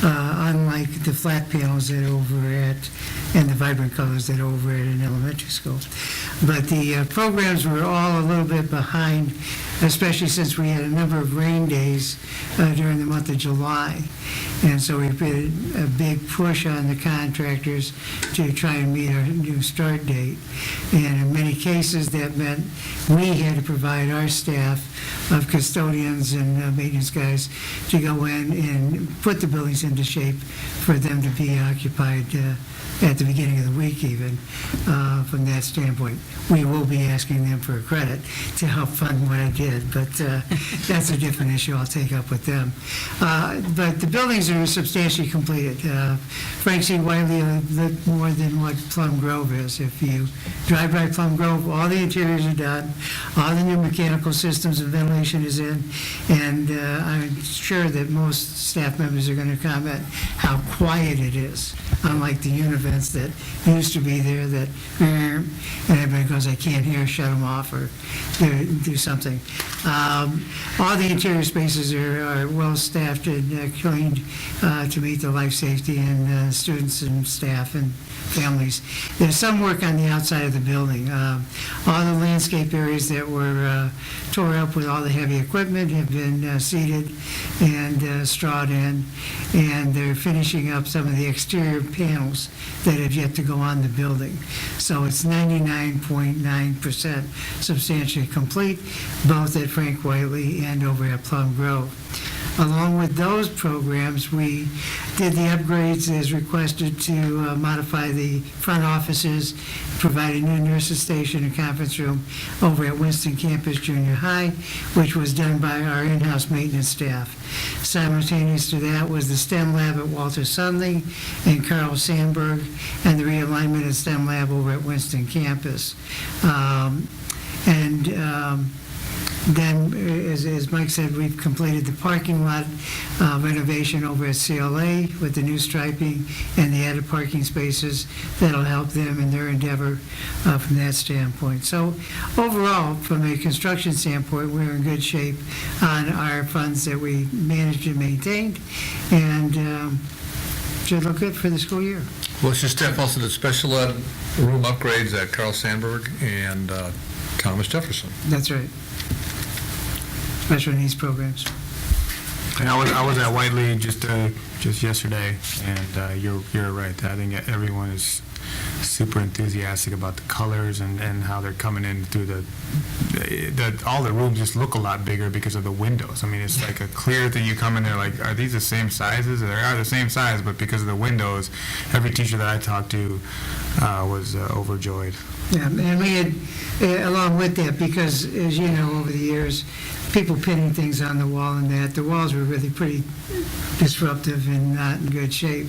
B: unlike the flat panels that are over at, and the vibrant colors that are over at an elementary school. But the programs were all a little bit behind, especially since we had a number of rain days during the month of July. And so we put a big push on the contractors to try and meet our new start date. And in many cases, that meant we had to provide our staff of custodians and maintenance guys to go in and put the buildings into shape for them to be occupied at the beginning of the week even, from that standpoint. We will be asking them for a credit to help fund what I did, but that's a different issue I'll take up with them. But the buildings are substantially completed. Frank C. Whiteley a little more than what Plum Grove is. If you drive by Plum Grove, all the interiors are done, all the new mechanical systems and ventilation is in, and I'm sure that most staff members are going to comment how quiet it is, unlike the univents that used to be there that, and everybody goes, I can't hear, shut them off or do something. All the interior spaces are well-staffed and cleaned to meet the life safety and students and staff and families. There's some work on the outside of the building. All the landscape areas that were tore up with all the heavy equipment have been seeded and strawed in, and they're finishing up some of the exterior panels that have yet to go on the building. So it's 99.9% substantially complete, both at Frank Whiteley and over at Plum Grove. Along with those programs, we did the upgrades as requested to modify the front offices, provide a new nurses station and conference room over at Winston Campus Junior High, which was done by our in-house maintenance staff. Simultaneous to that was the STEM lab at Walter Sundling and Carl Sandburg, and the realignment of STEM lab over at Winston Campus. Then, as Mike said, we've completed the parking lot renovation over at CLA with the new striping and the added parking spaces that'll help them in their endeavor from that standpoint. So overall, from a construction standpoint, we're in good shape on our funds that we managed and maintained, and should look good for the school year.
G: Well, your staff also did special ed room upgrades at Carl Sandburg and Thomas Jefferson.
B: That's right. Special needs programs.
I: And I was at Whiteley just yesterday, and you're right. I think everyone is
N: super enthusiastic about the colors and how they're coming in through all the rooms just look a lot bigger because of the windows. I mean, it's like a clear thing. You come in there like, are these the same sizes? They are the same size, but because of the windows, every teacher that I talked to was overjoyed.
B: Yeah, and we had, along with that, because as you know, over the years, people pinning things on the wall and that, the walls were really pretty disruptive and not in good shape.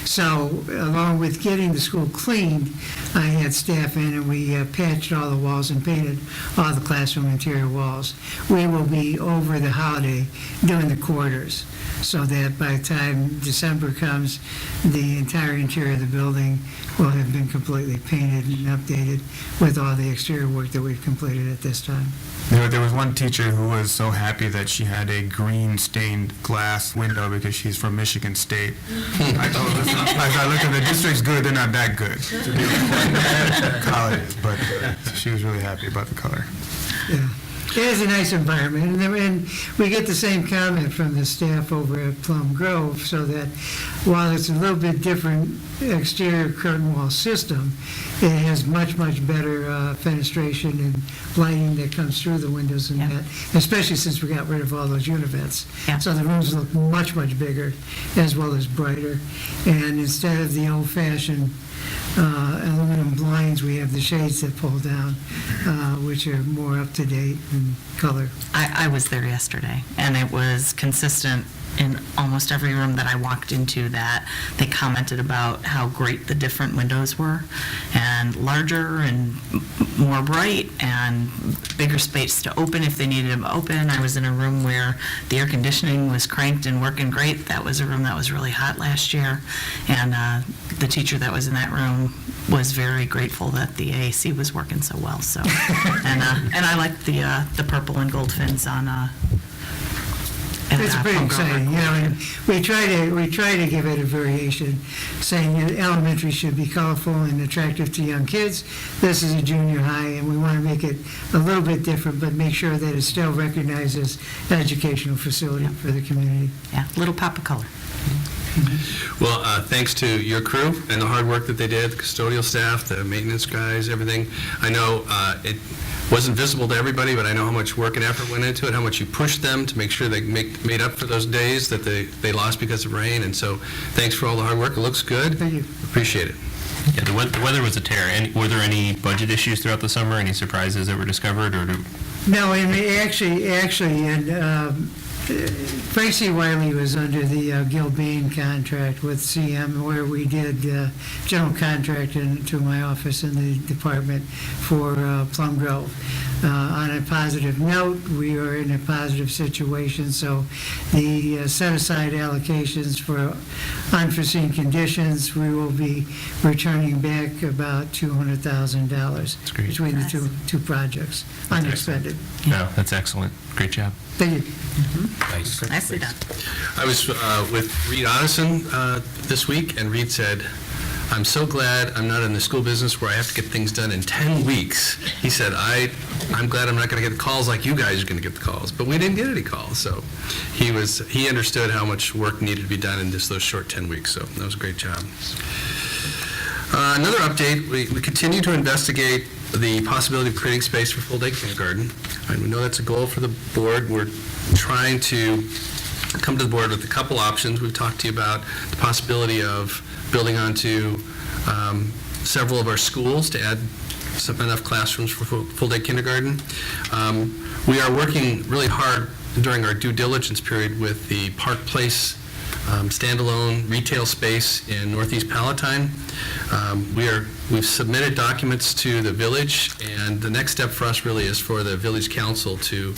B: So along with getting the school cleaned, I had staff in and we patched all the walls and painted all the classroom interior walls. We will be over the holiday doing the quarters, so that by the time December comes, the entire interior of the building will have been completely painted and updated with all the exterior work that we've completed at this time.
N: There was one teacher who was so happy that she had a green stained glass window because she's from Michigan State. I told her, as I look at the district's good, they're not that good. College, but she was really happy about the color.
B: Yeah. It is a nice environment, and we get the same comment from the staff over at Plum Grove, so that while it's a little bit different exterior curtain wall system, it has much, much better fenestration and lighting that comes through the windows and that, especially since we got rid of all those univents.
A: Yeah.
B: So the rooms look much, much bigger, as well as brighter, and instead of the old-fashioned aluminum blinds, we have the shades that pull down, which are more up-to-date in color.
A: I was there yesterday, and it was consistent in almost every room that I walked into that they commented about how great the different windows were, and larger and more bright and bigger space to open if they needed them open. I was in a room where the air conditioning was cranked and working great. That was a room that was really hot last year, and the teacher that was in that room was very grateful that the AAC was working so well. So, and I liked the purple and gold fins on.
B: It's pretty exciting, you know, and we try to give it a variation, saying that elementary should be colorful and attractive to young kids. This is a junior high, and we want to make it a little bit different, but make sure that it's still recognized as an educational facility for the community.
A: Yeah, little pop of color.
C: Well, thanks to your crew and the hard work that they did, the custodial staff, the maintenance guys, everything. I know it wasn't visible to everybody, but I know how much work and effort went into it, how much you pushed them to make sure they made up for those days that they lost because of rain. And so thanks for all the hard work. It looks good.
B: Thank you.
C: Appreciate it.
H: Yeah, the weather was a tear. Were there any budget issues throughout the summer? Any surprises that were discovered?
B: No, and actually, and Frank C. Wiley was under the Gilbane contract with CM, where we did general contract into my office in the department for Plum Grove. On a positive note, we are in a positive situation, so the set-aside allocations for unforeseen conditions, we will be returning back about $200,000 between the two projects, unexpended.
H: No, that's excellent. Great job.
B: Thank you.
F: Nice.
A: Nicely done.
C: I was with Reed Otteson this week, and Reed said, I'm so glad I'm not in the school business where I have to get things done in 10 weeks. He said, I'm glad I'm not going to get the calls like you guys are going to get the calls. But we didn't get any calls, so he understood how much work needed to be done in just those short 10 weeks, so that was a great job. Another update, we continue to investigate the possibility of creating space for full-day kindergarten. And we know that's a goal for the board. We're trying to come to the board with a couple options. We've talked to you about the possibility of building onto several of our schools to add enough classrooms for full-day kindergarten. We are working really hard during our due diligence period with the Park Place standalone retail space in Northeast Palatine. We've submitted documents to the village, and the next step for us really is for the village council to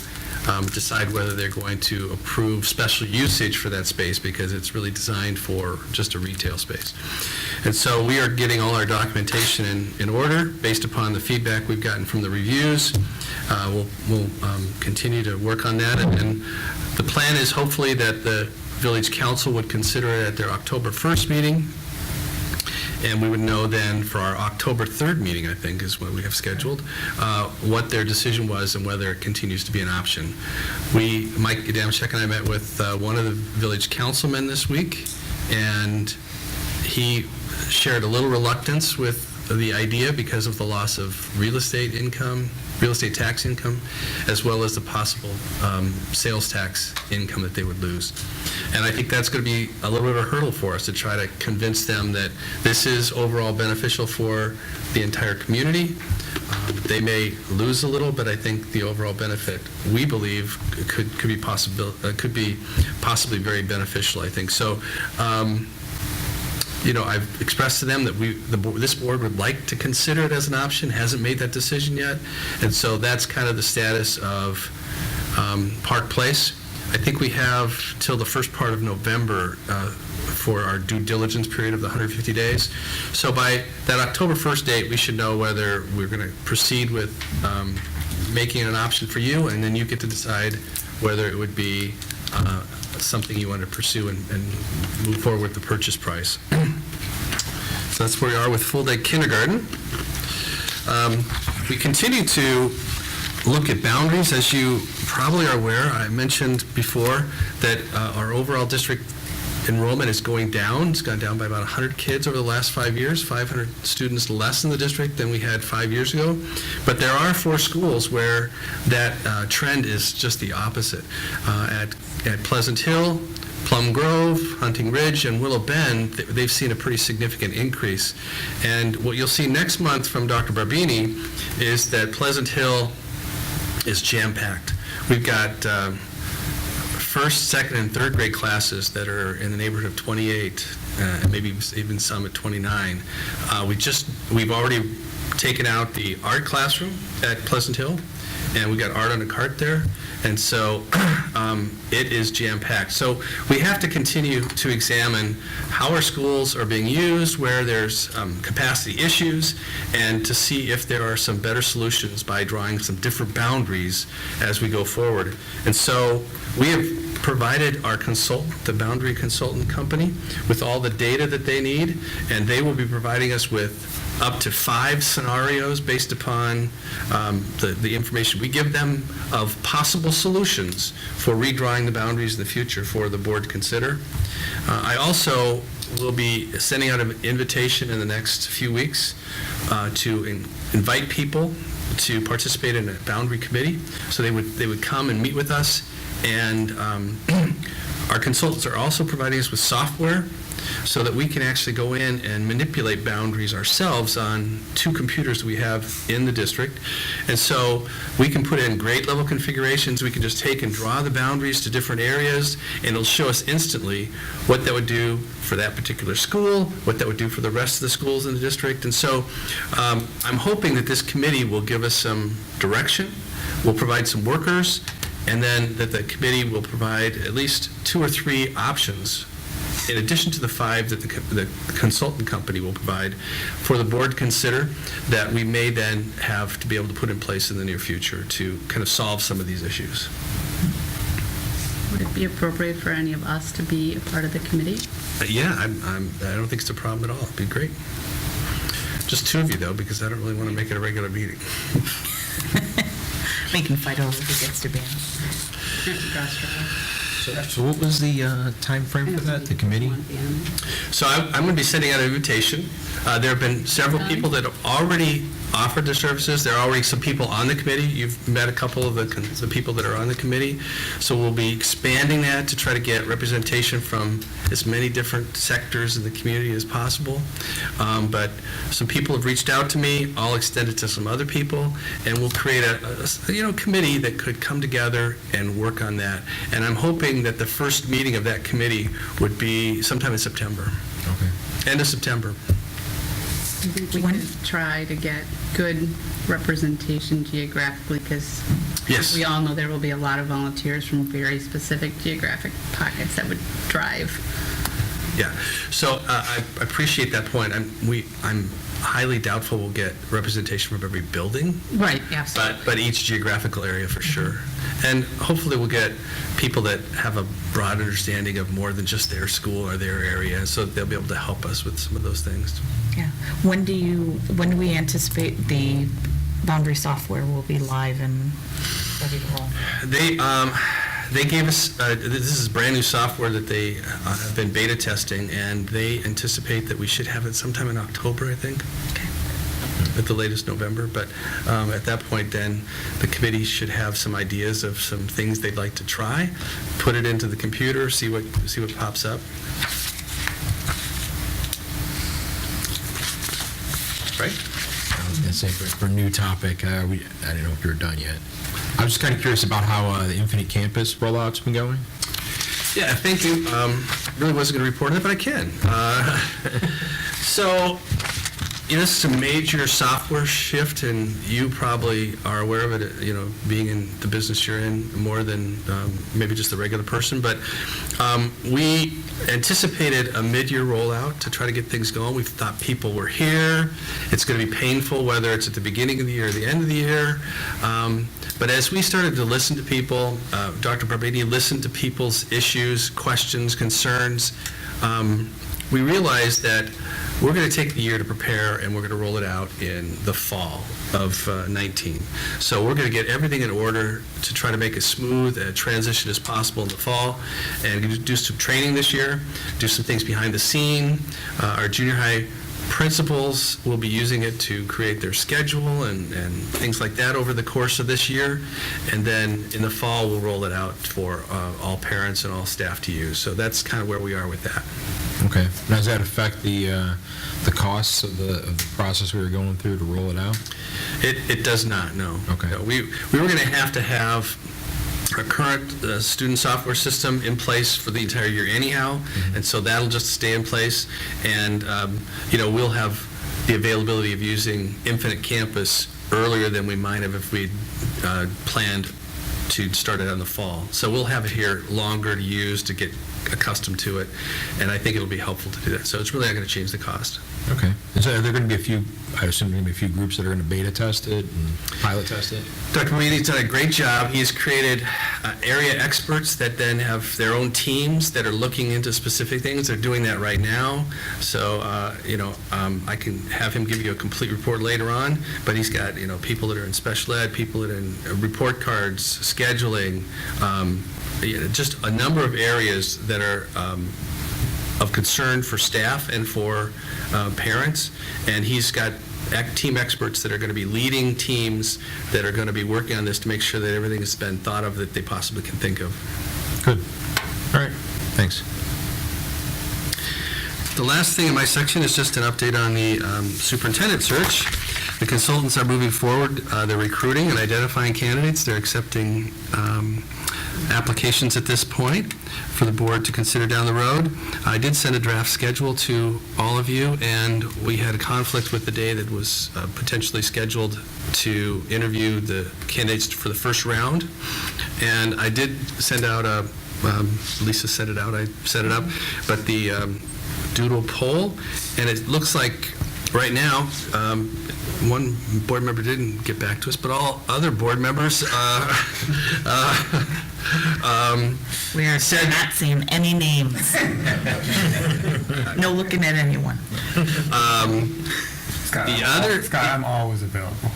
C: decide whether they're going to approve special usage for that space, because it's really designed for just a retail space. And so we are getting all our documentation in order based upon the feedback we've gotten from the reviews. We'll continue to work on that, and the plan is hopefully that the village council would consider it at their October 1st meeting, and we would know then for our October 3rd meeting, I think is what we have scheduled, what their decision was and whether it continues to be an option. Mike Adamczyk and I met with one of the village councilmen this week, and he shared a little reluctance with the idea because of the loss of real estate tax income, as well as the possible sales tax income that they would lose. And I think that's going to be a little bit of a hurdle for us to try to convince them that this is overall beneficial for the entire community. They may lose a little, but I think the overall benefit, we believe, could be possibly very beneficial, I think. So, I've expressed to them that this board would like to consider it as an option, hasn't made that decision yet, and so that's kind of the status of Park Place. I think we have till the first part of November for our due diligence period of the 150 days. So by that October 1st date, we should know whether we're going to proceed with making it an option for you, and then you get to decide whether it would be something you want to pursue and move forward with the purchase price. So that's where we are with full-day kindergarten. We continue to look at boundaries. As you probably are aware, I mentioned before that our overall district enrollment is going down. It's gone down by about 100 kids over the last 5 years, 500 students less in the district than we had 5 years ago. But there are 4 schools where that trend is just the opposite. At Pleasant Hill, Plum Grove, Hunting Ridge, and Willow Bend, they've seen a pretty significant increase. And what you'll see next month from Dr. Barbini is that Pleasant Hill is jam-packed. We've got first, second, and third grade classes that are in the neighborhood of 28, and maybe even some at 29. We've already taken out the art classroom at Pleasant Hill, and we got art on a cart there, and so it is jam-packed. So we have to continue to examine how our schools are being used, where there's capacity issues, and to see if there are some better solutions by drawing some different boundaries as we go forward. And so we have provided our consultant, the boundary consultant company, with all the data that they need, and they will be providing us with up to 5 scenarios based upon the information we give them of possible solutions for redrawing the boundaries in the future for the board to consider. I also will be sending out an invitation in the next few weeks to invite people to participate in a boundary committee. So they would come and meet with us, and our consultants are also providing us with software so that we can actually go in and manipulate boundaries ourselves on 2 computers that we have in the district. And so we can put in grade level configurations. We can just take and draw the boundaries to different areas, and it'll show us instantly what that would do for that particular school, what that would do for the rest of the schools in the district. And so I'm hoping that this committee will give us some direction, will provide some workers, and then that the committee will provide at least 2 or 3 options in addition to the 5 that the consultant company will provide for the board to consider, that we may then have to be able to put in place in the near future to kind of solve some of these issues.
J: Would it be appropriate for any of us to be a part of the committee?
C: Yeah, I don't think it's a problem at all. It'd be great. Just 2 of you, though, because I don't really want to make it a regular meeting.
O: We can fight over who gets to be on.
F: So what was the time frame for that, the committee?
C: So I'm going to be sending out an invitation. There have been several people that have already offered their services. There are already some people on the committee. You've met a couple of the people that are on the committee. So we'll be expanding that to try to get representation from as many different sectors in the community as possible. But some people have reached out to me. I'll extend it to some other people, and we'll create a committee that could come together and work on that. And I'm hoping that the first meeting of that committee would be sometime in September.
F: Okay.
C: End of September.
J: I think we could try to get good representation geographically, because
C: Yes.
J: we all know there will be a lot of volunteers from very specific geographic pockets that would drive.
C: Yeah, so I appreciate that point. I'm highly doubtful we'll get representation from every building.
J: Right, absolutely.
C: But each geographical area for sure. And hopefully we'll get people that have a broad understanding of more than just their school or their area, so they'll be able to help us with some of those things.
O: Yeah. When do we anticipate the boundary software will be live and ready to roll?
C: They gave us, this is brand new software that they have been beta testing, and they anticipate that we should have it sometime in October, I think.
O: Okay.
C: at the latest November, but at that point then, the committee should have some ideas of some things they'd like to try, put it into the computer, see what pops up. Right?
F: I was going to say, for a new topic, I didn't know if you were done yet. I was just kind of curious about how the Infinite Campus rollout's been going.
C: Yeah, thank you. Really wasn't going to report on it, but I can. So, this is a major software shift, and you probably are aware of it, being in the business you're in more than maybe just the regular person. But we anticipated a mid-year rollout to try to get things going. We thought people were here. It's going to be painful, whether it's at the beginning of the year or the end of the year. But as we started to listen to people, Dr. Barbady listened to people's issues, questions, concerns, we realized that we're going to take the year to prepare, and we're going to roll it out in the fall of 19. So we're going to get everything in order to try to make as smooth a transition as possible in the fall, and do some training this year, do some things behind the scene. Our junior high principals will be using it to create their schedule and things like that over the course of this year. And then in the fall, we'll roll it out for all parents and all staff to use. So that's kind of where we are with that.
F: Okay. Now, does that affect the costs of the process we were going through to roll it out?
C: It does not, no.
F: Okay.
C: No, we were going to have our current student software system in place for the entire year anyhow, and so that'll just stay in place. And, we'll have the availability of using Infinite Campus earlier than we might have if we'd planned to start it in the fall. So we'll have it here longer to use, to get accustomed to it, and I think it'll be helpful to do that. So it's really not going to change the cost.
F: Okay. And so are there going to be I assume there are going to be a few groups that are going to beta test it and pilot test it?
C: Dr. Meady's done a great job. He's created area experts that then have their own teams that are looking into specific things. They're doing that right now. So, I can have him give you a complete report later on, but he's got, people that are in special ed, people that are in report cards, scheduling, just a number of areas that are of concern for staff and for parents, and he's got team experts that are going to be leading teams that are going to be working on this to make sure that everything has been thought of that they possibly can think of.
F: Good. All right. Thanks.
C: The last thing in my section is just an update on the superintendent search. The consultants are moving forward. They're recruiting and identifying candidates. They're accepting applications at this point for the board to consider down the road. I did send a draft schedule to all of you, and we had a conflict with the day that was potentially scheduled to interview the candidates for the first round. And I did send out Lisa sent it out, I set it up, but the doodle poll, and it looks like right now, one board member didn't get back to us, but all other board members
O: We are not saying any names. No looking at anyone.
N: Scott, I'm always available.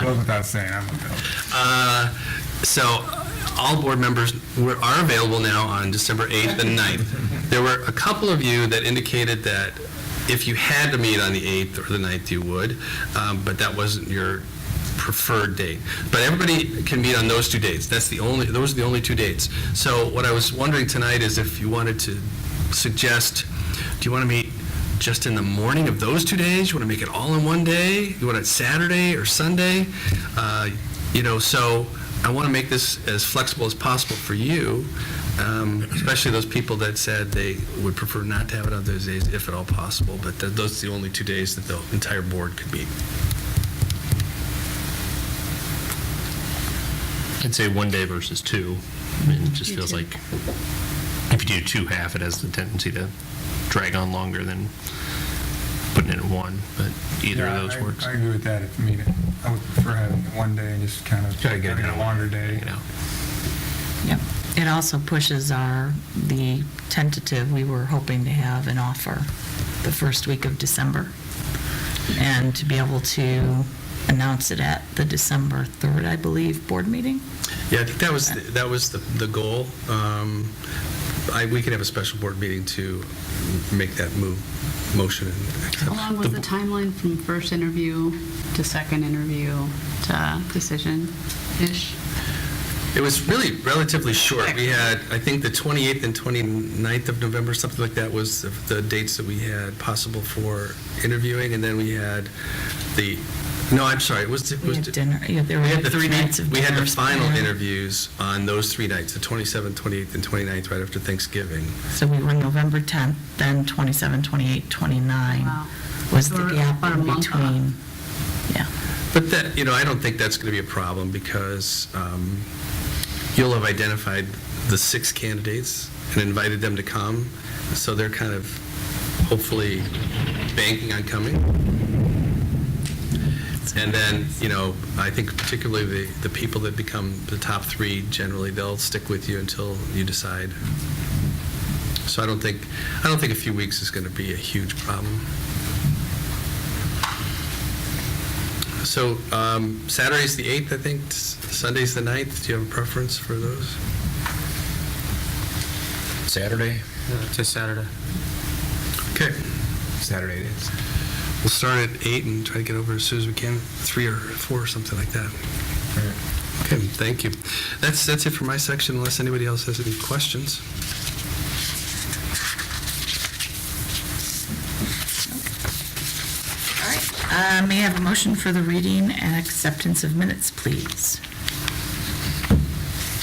N: Goes without saying, I'm available.
C: So all board members are available now on December 8th and 9th. There were a couple of you that indicated that if you had to meet on the 8th or the 9th, you would, but that wasn't your preferred date. But everybody can meet on those two dates. Those are the only two dates. So what I was wondering tonight is if you wanted to suggest, do you want to meet just in the morning of those 2 days? You want to make it all in one day? You want it Saturday or Sunday? So I want to make this as flexible as possible for you, especially those people that said they would prefer not to have it on those days if at all possible, but those are the only 2 days that the entire board could meet.
H: I'd say 1 day versus 2. I mean, it just feels like if you do 2 half, it has the tendency to drag on longer than putting it in 1, but either of those works.
N: I agree with that. I would prefer having 1 day and just kind of
H: Try to get it
N: having a longer day.
O: Yep. It also pushes the tentative, we were hoping to have an offer the first week of December, and to be able to announce it at the December 3rd, I believe, board meeting.
C: Yeah, I think that was the goal. we can have a special board meeting to make that motion. And accept.
J: How long was the timeline from first interview to second interview to decision-ish?
C: It was really relatively short. We had, I think, the 28th and 29th of November, something like that, was the dates that we had possible for interviewing, and then we had no, I'm sorry, it was...
O: We had dinner, yeah, there were 3 nights of
C: We had the
O: dinners
C: final
O: planned.
C: interviews on those 3 nights, the 27th, 28th, and 29th, right after Thanksgiving.
O: So we were November 10th, then 27, 28, 29
J: Wow.
O: was
J: So
O: the
J: we're
O: gap
J: about a
O: in
J: month
O: between. Yeah.
C: But that, I don't think that's going to be a problem because you'll have identified the 6 candidates and invited them to come, so they're kind of hopefully banking on coming. And then, I think particularly the people that become the top 3, generally, they'll stick with you until you decide. So I don't think a few weeks is going to be a huge problem. So Saturday's the 8th, I think. Sunday's the 9th. Do you have a preference for those?
F: Saturday?
I: To Saturday.
C: Okay.
F: Saturday it is.
C: We'll start at 8 and try to get over as soon as we can, 3 or 4 or something like that. Okay, thank you. That's it for my section, unless anybody else has any questions.
O: All right. May I have a motion for the reading and acceptance of minutes, please?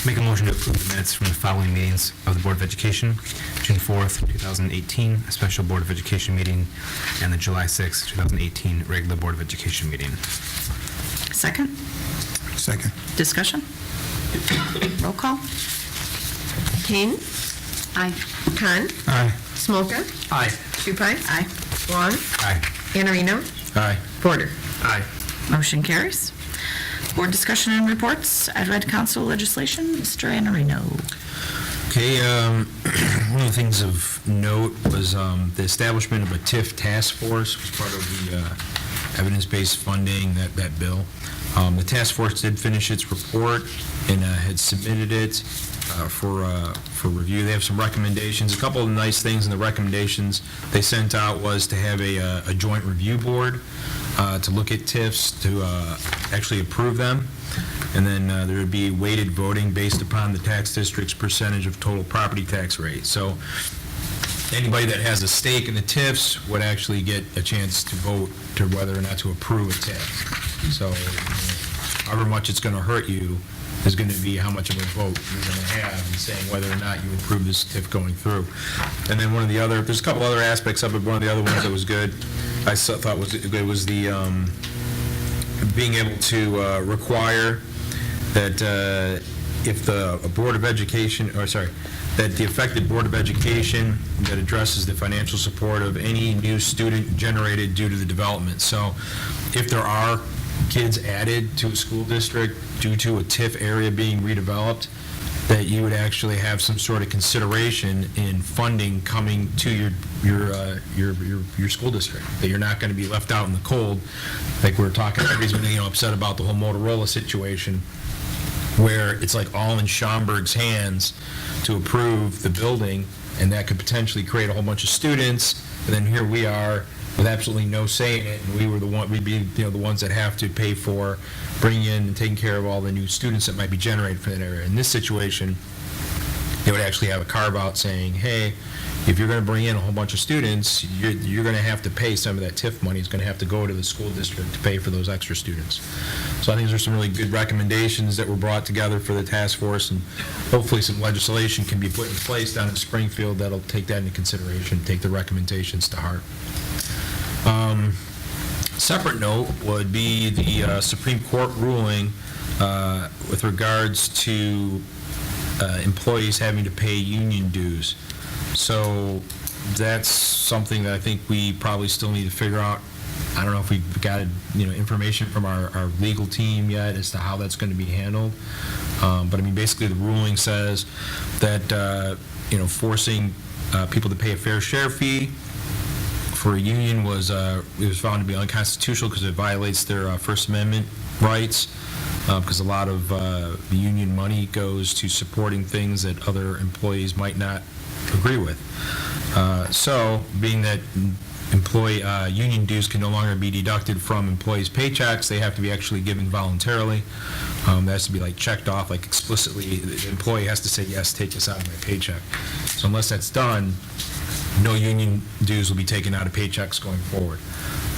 I: Make a motion to approve the minutes from the following meetings of the Board of Education: June 4th, 2018, a special Board of Education meeting, and the July 6th, 2018, regular Board of Education meeting.
O: Second?
N: Second.
O: Discussion? Roll call?
P: Kane.
J: Aye.
P: Khan.
N: Aye.
P: Smoker.
I: Aye.
P: Supine.
O: Aye.
P: Vaughn.
I: Aye.
P: Iannarino.
F: Aye.
P: Porter.
C: Aye.
O: Motion carries. Board discussion and reports. I'd read council legislation. Mr. Iannarino.
F: Okay, one of the things of note was the establishment of a TIF task force was part of the evidence-based funding, that bill. The task force did finish its report and had submitted it for review. They have some recommendations. A couple of nice things in the recommendations they sent out was to have a joint review board to look at TIFs, to actually approve them. And then there would be weighted voting based upon the tax district's percentage of total property tax rate. So anybody that has a stake in the TIFs would actually get a chance to vote to whether or not to approve a TIF. So however much it's going to hurt you is going to be how much of a vote you're going to have in saying whether or not you approve this TIF going through. And then there's a couple other aspects of it. One of the other ones that was good, I thought was the being able to require that if the Board of Education, that the affected Board of Education that addresses the financial support of any new student generated due to the development. So if there are kids added to a school district due to a TIF area being redeveloped, that you would actually have some sort of consideration in funding coming to your school district, that you're not going to be left out in the cold. Like we're talking, everybody's been upset about the whole Motorola situation, where it's like all in Schaumburg's hands to approve the building, and that could potentially create a whole bunch of students, and then here we are with absolutely no say in it, and we'd be the ones that have to pay for bringing in and taking care of all the new students that might be generated for that area. In this situation, they would actually have a carve-out saying, hey, if you're going to bring in a whole bunch of students, you're going to have to pay some of that TIF money. It's going to have to go to the school district to pay for those extra students. So I think there's some really good recommendations that were brought together for the task force, and hopefully some legislation can be put in place down in Springfield that'll take that into consideration, take the recommendations to heart. Separate note would be the Supreme Court ruling with regards to employees having to pay union dues. So that's something that I think we probably still need to figure out. I don't know if we've got information from our legal team yet as to how that's going to be handled. But I mean, basically the ruling says that forcing people to pay a fair share fee for a union was found to be unconstitutional because it violates their First Amendment rights, because a lot of the union money goes to supporting things that other employees might not agree with. So, being that employee union dues can no longer be deducted from employees' paychecks, they have to be actually given voluntarily. That has to be like checked off, like explicitly, the employee has to say, yes, take this out of my paycheck. So unless that's done, no union dues will be taken out of paychecks going forward.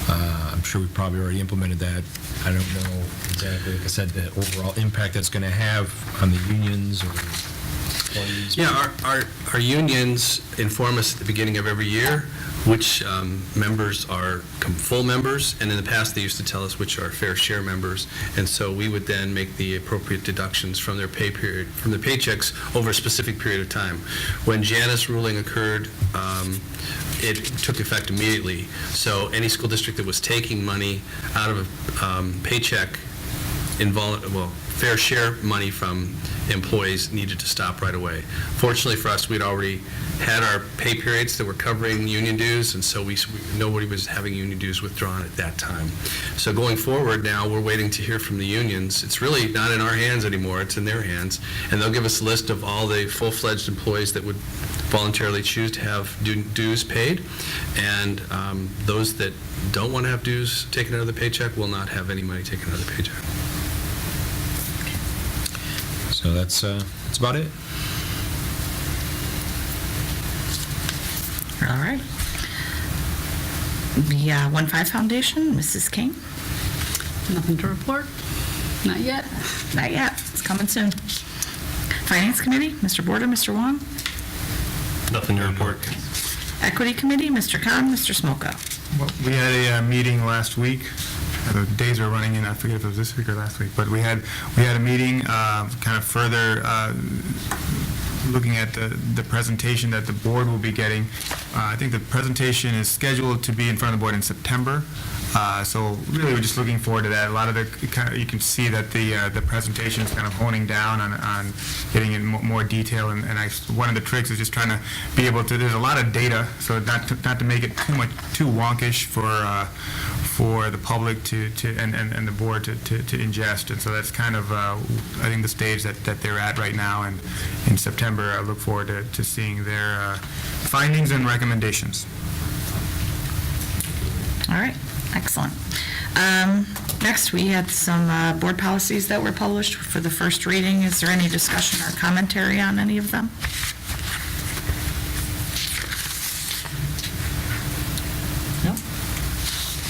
F: I'm sure we've probably already implemented that. I don't know exactly, like I said, the overall impact that's going to have on the unions or employees.
C: Yeah, our unions inform us at the beginning of every year which members are full members, and in the past, they used to tell us which are fair share members, and so we would then make the appropriate deductions from their pay period, from their paychecks over a specific period of time. When Janus ruling occurred, it took effect immediately, so any school district that was taking money out of a paycheck, fair share money from employees needed to stop right away. Fortunately for us, we'd already had our pay periods that were covering union dues, and so nobody was having union dues withdrawn at that time. So going forward now, we're waiting to hear from the unions. It's really not in our hands anymore, it's in their hands, and they'll give us a list of all the full-fledged employees that would voluntarily choose to have dues paid, and those that don't want to have dues taken out of the paycheck will not have any money taken out of the paycheck.
F: So that's about it.
A: All right. The 1-5 Foundation, Mrs. King?
J: Nothing to report? Not yet.
A: Not yet. It's coming soon. Finance Committee, Mr. Border, Mr. Wong?
H: Nothing to report.
A: Equity Committee, Mr. Khan, Mr. Smolka?
N: Well, we had a meeting last week. The days are running in. I forget if it was this week or last week, but we had a meeting, kind of further looking at the presentation that the board will be getting. I think the presentation is scheduled to be in front of the board in September. So really, we're just looking forward to that. A lot of you can see that the presentation is kind of honing down on getting in more detail. And one of the tricks is just trying to be able to. There's a lot of data, so not to make it too wonkish for the public and the board to ingest. And so that's kind of I think the stage that they're at right now. And in September, I look forward to seeing their findings and recommendations.
A: All right. Excellent. Next, we had some board policies that were published for the first reading. Is there any discussion or commentary on any of them? No?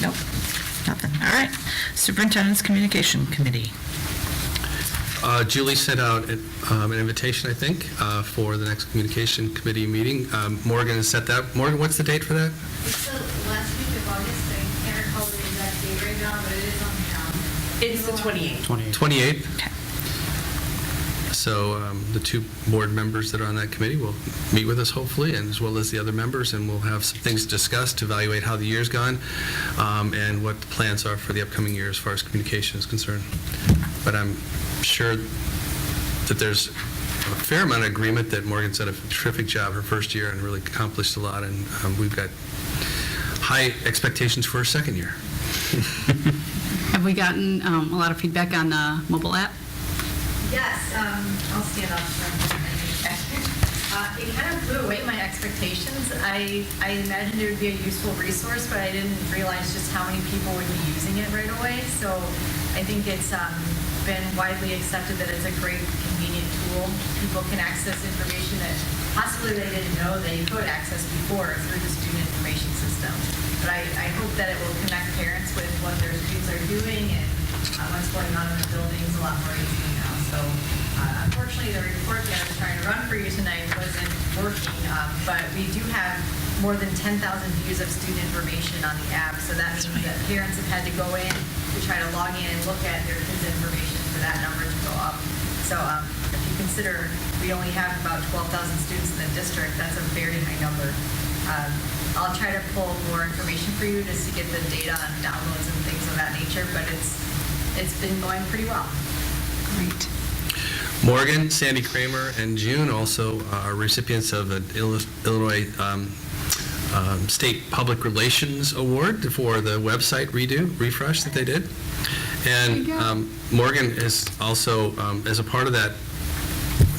A: Nope. Nothing. All right. Superintendent's Communication Committee.
C: Julie sent out an invitation, I think, for the next Communication Committee meeting. Morgan has set that. Morgan, what's the date for that?
Q: It's the last week of August. I can't recall the exact date right now, but it is on the calendar. It's the 28th.
C: 28th.
A: Okay.
C: So the two board members that are on that committee will meet with us, hopefully, and as well as the other members, and we'll have some things to discuss to evaluate how the year's gone and what the plans are for the upcoming year as far as communication is concerned. But I'm sure that there's a fair amount of agreement that Morgan's done a terrific job her first year and really accomplished a lot, and we've got high expectations for her second year.
J: Have we gotten a lot of feedback on the mobile app?
Q: Yes, I'll stand up. It kind of blew away my expectations. I imagined it would be a useful resource, but I didn't realize just how many people would be using it right away. So I think it's been widely accepted that it's a great, convenient tool. People can access information that possibly they didn't know they could access before through the student information system. But I hope that it will connect parents with what their students are doing and what's going on in the buildings a lot more easily now. So unfortunately, the report that I was trying to run for you tonight wasn't working, but we do have more than 10,000 views of student information on the app. So that means that parents have had to go in to try to log in and look at their kids' information for that number to go up. So if you consider we only have about 12,000 students in the district, that's a very high number. I'll try to pull more information for you just to get the data on downloads and things of that nature, but it's been going pretty well.
A: Great.
C: Morgan, Sandy Kramer, and June also are recipients of an Illinois State Public Relations Award for the website refresh that they did. And Morgan is also, as a part of that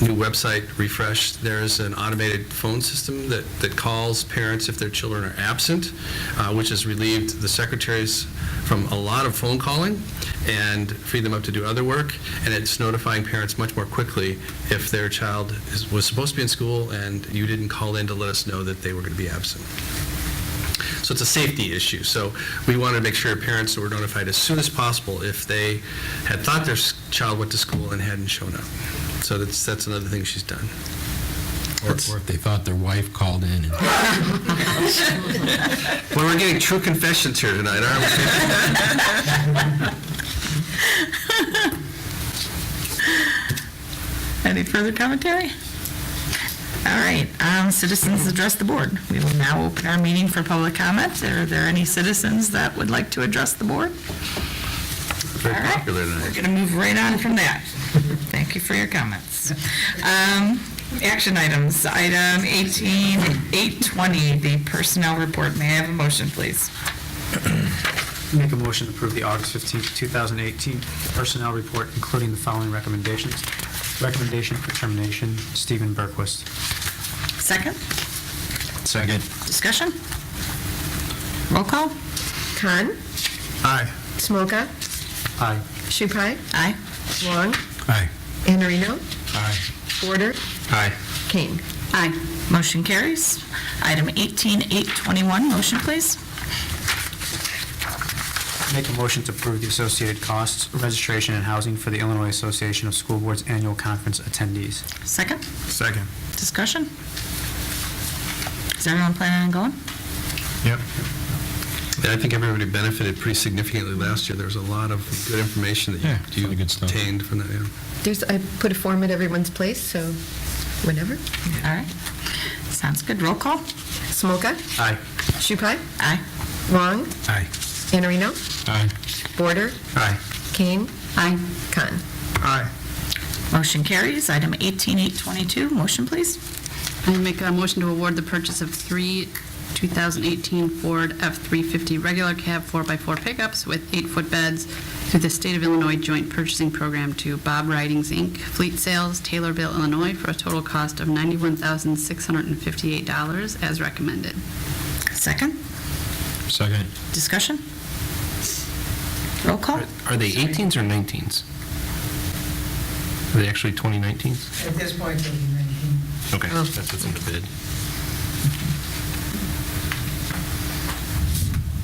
C: new website refresh. There's an automated phone system that calls parents if their children are absent, which has relieved the secretaries from a lot of phone calling and freed them up to do other work, and it's notifying parents much more quickly if their child was supposed to be in school and you didn't call in to let us know that they were going to be absent. So it's a safety issue. So we wanted to make sure parents were notified as soon as possible if they had thought their child went to school and hadn't shown up. So that's another thing she's done.
F: Or if they thought their wife called in.
C: Well, we're getting true confessions here tonight, aren't we?
O: Any further commentary? All right, citizens address the board. We will now open our meeting for public comment. Are there any citizens that would like to address the board?
C: Very
O: All right,
C: popular tonight.
O: we're going to move right on from that. Thank you for your comments. Action items, item 18-820, the personnel report. May I have a motion, please?
R: Make a motion to approve the August 15th, 2018 personnel report, including the following recommendations. Recommendation for termination, Stephen Berquist.
O: Second?
F: Second.
O: Discussion? Roll call?
P: Khan,
N: Aye.
P: Smoka,
R: Aye.
P: Shupai,
O: Aye.
P: Wong,
F: Aye.
P: Iannarino,
F: Aye.
P: Porter,
C: Aye.
P: Kane.
O: Aye. Motion carries. Item 18-821, motion, please.
R: Make a motion to approve the associated costs, registration, and housing for the Illinois Association of School Boards Annual Conference attendees.
O: Second?
N: Second.
O: Discussion? Is everyone planning on going?
N: Yep.
C: Yeah, I think everybody benefited pretty significantly last year. There was a lot of good information that
F: Yeah,
C: you
F: really good stuff.
C: obtained from that. Yeah.
P: I put a form at everyone's place, so whenever.
O: All right. Sounds good. Roll call?
P: Smoka,
R: Aye.
P: Shupai,
O: Aye.
P: Wong,
F: Aye.
P: Iannarino,
F: Aye.
P: Porter,
R: Aye.
P: Kane.
O: Aye.
P: Khan.
N: Aye.
O: Motion carries. Item 18-822, motion, please.
J: I make a motion to award the purchase of 3 2018 Ford F-350 regular cab 4x4 pickups with 8-foot beds through the State of Illinois Joint Purchasing Program to Bob Ridings, Inc., Fleet Sales, Taylorville, Illinois, for a total cost of $91,658 as recommended.
O: Second?
F: Second.
O: Discussion? Roll call?
H: Are they 18s or 19s? Are they actually 2019s?
B: At this point, they'll be 19.
H: Okay, that's what's in the bid.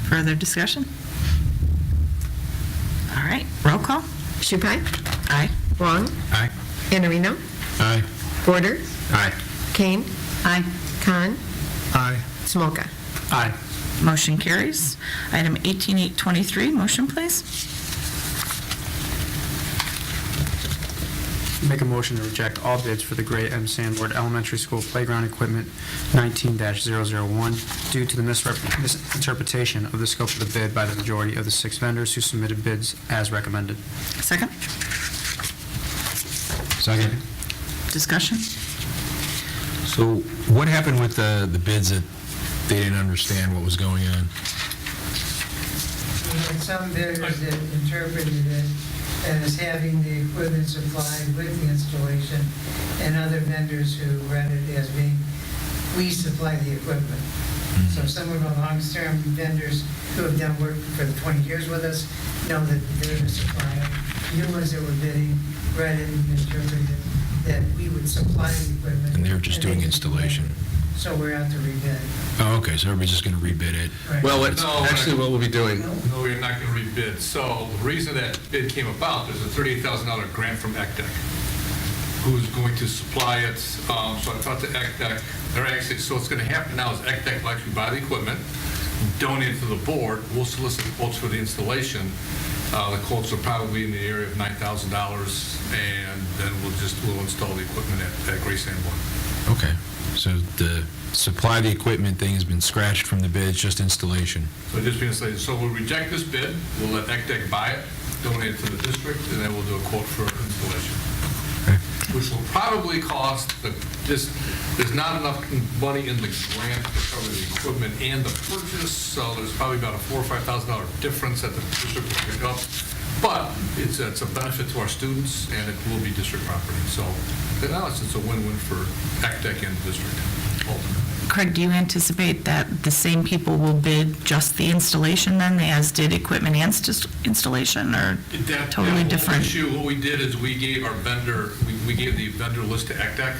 O: Further discussion? All right. Roll call?
P: Shupai,
O: Aye.
P: Wong,
F: Aye.
P: Iannarino,
F: Aye.
P: Porter,
C: Aye.
P: Kane.
O: Aye.
P: Khan.
N: Aye.
P: Smoka.
R: Aye.
O: Motion carries. Item 18-823, motion, please.
R: Make a motion to reject all bids for the Gray M. Sanborn Elementary School playground equipment 19-001 due to the misinterpretation of the scope of the bid by the majority of the 6 vendors who submitted bids as recommended.
O: Second?
F: Second.
O: Discussion?
F: So what happened with the bids that they didn't understand what was going on?
B: We had some bidders that interpreted it as having the equipment supplied with the installation, and other vendors who read it as being, we supply the equipment. So some of our long-term vendors who have done work for the 20 years with us know that they're the supplier. New ones that were bidding read it and interpreted that we would supply the equipment.
F: And they were just doing
B: could
F: installation.
B: rebid. So we're out to rebid.
F: Oh, okay, so everybody's just going to rebid it.
B: Right.
C: Well,
G: No,
C: actually, what we'll be doing,
G: No, we're not going to rebid. So the reason that bid came about, there's a $38,000 grant from ECDEC, who's going to supply it. So I talked to ECDEC. They're actually, so what's going to happen now is ECDEC will actually buy the equipment, donate it to the board. We'll solicit quotes for the installation. The quotes are probably in the area of $9,000, and then we'll install the equipment at Gray Sanborn.
F: Okay, so the supply the equipment thing has been scratched from the bids, just installation.
G: So just being installation. So we'll reject this bid. We'll let ECDEC buy it, donate it to the district, and then we'll do a quote for installation. Which will probably cost, there's not enough money in the grant to cover the equipment and the purchase, so there's probably about a $4,000 or $5,000 difference that the district will pick up. But it's a benefit to our students, and it will be district property. So, in us, it's a win-win for ECDEC and the district, ultimately.
A: Craig, do you anticipate that the same people will bid just the installation then, as did equipment and installation, or totally different?
G: Issue, what we did is we gave our vendor, we gave the vendor list to ECDEC,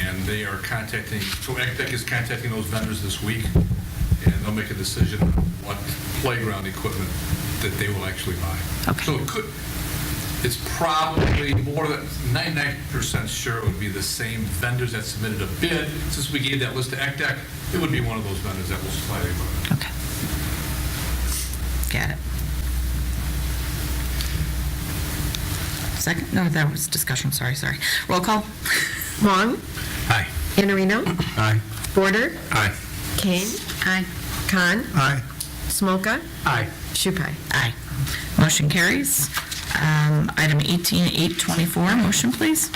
G: and they are contacting, so ECDEC is contacting those vendors this week, and they'll make a decision on what playground equipment that they will actually buy.
A: Okay.
G: So it's probably more than 99% sure it would be the same vendors that submitted a bid. Since we gave that list to ECDEC, it would be one of those vendors that will supply the equipment.
A: Okay. Got it. Second? No, that was discussion, sorry. Roll call?
P: Wong.
F: Aye.
P: Iannarino.
F: Aye.
P: Border.
G: Aye.
P: Kane.
J: Aye.
P: Khan.
N: Aye.
P: Smoka.
R: Aye.
P: Shupai.
A: Aye. Motion carries. Item 18-824, motion please.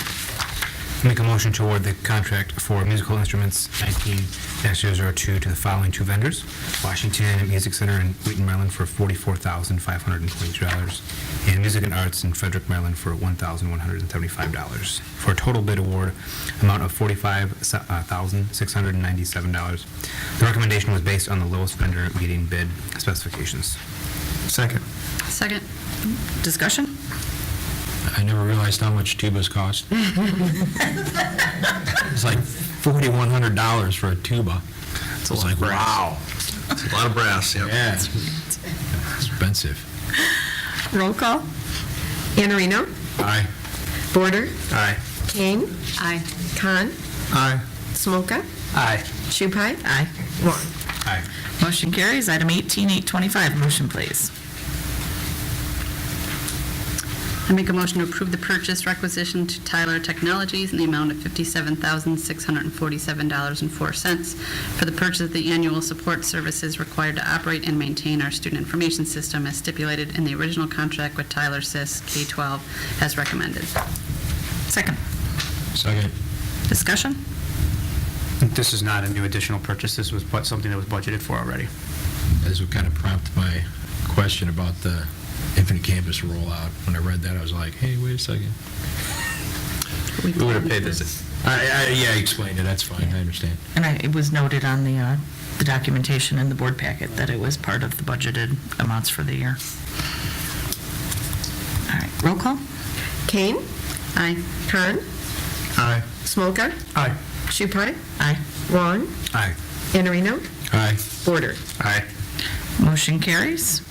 I: Make a motion to award the contract for musical instruments 19-002 to the following two vendors: Washington Music Center in Wheaton, Maryland for $44,522, and Music and Arts in Frederick, Maryland for $1,175, for a total bid award amount of $45,697. The recommendation was based on the lowest vendor meeting bid specifications.
N: Second.
J: Second.
A: Discussion?
F: I never realized how much tubas cost. It's like $4,100 for a tuba. It's like, wow.
C: It's a lot of brass, yeah.
F: Yeah. Expensive.
A: Roll call?
P: Iannarino.
F: Aye.
P: Border.
G: Aye.
P: Kane.
J: Aye.
P: Khan.
N: Aye.
P: Smoka.
R: Aye.
P: Shupai.
A: Aye.
P: Wong.
F: Aye.
A: Motion carries. Item 18-825, motion please.
J: I make a motion to approve the purchase requisition to Tyler Technologies in the amount of $57,647.04 for the purchase of the annual support services required to operate and maintain our student information system as stipulated in the original contract with Tyler SIS K-12 as recommended.
A: Second.
F: Second.
A: Discussion?
R: This is not a new additional purchase. This was something that was budgeted for already.
F: This would kind of prompt my question about the Infinite Campus rollout. When I read that, I was like, hey, wait a second.
H: We would have paid this.
F: Yeah, explain it. That's fine. I understand.
A: And it was noted on the documentation in the board packet that it was part of the budgeted amounts for the year. All right, roll call?
P: Kane.
J: Aye.
P: Khan.
N: Aye.
P: Smoka.
R: Aye.
P: Shupai.
A: Aye.
P: Wong.
I: Aye.
P: Iannarino.
F: Aye.
P: Border.
G: Aye.
A: Motion carries.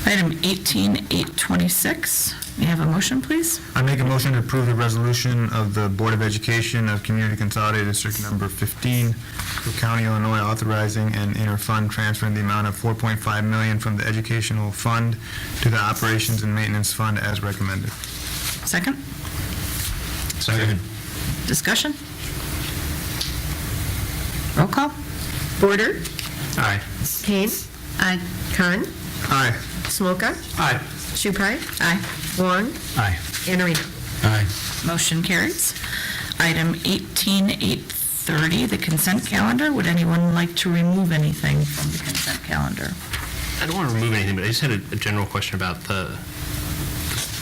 A: Item 18-826, may I have a motion, please?
N: I make a motion to approve the resolution of the Board of Education of Community Consolidated District Number 15, Cook County, Illinois, authorizing an inter-fund transfer in the amount of $4.5 million from the educational fund to the operations and maintenance fund as recommended.
A: Second?
F: Second.
A: Discussion? Roll call?
P: Border.
G: Aye.
P: Kane.
J: Aye.
P: Khan.
N: Aye.
P: Smoka.
R: Aye.
P: Shupai.
A: Aye.
P: Wong.
I: Aye.
P: Iannarino.
F: Aye.
A: Motion carries. Item 18-830, the consent calendar. Would anyone like to remove anything from the consent calendar?
H: I don't want to remove anything, but I just had a general question about the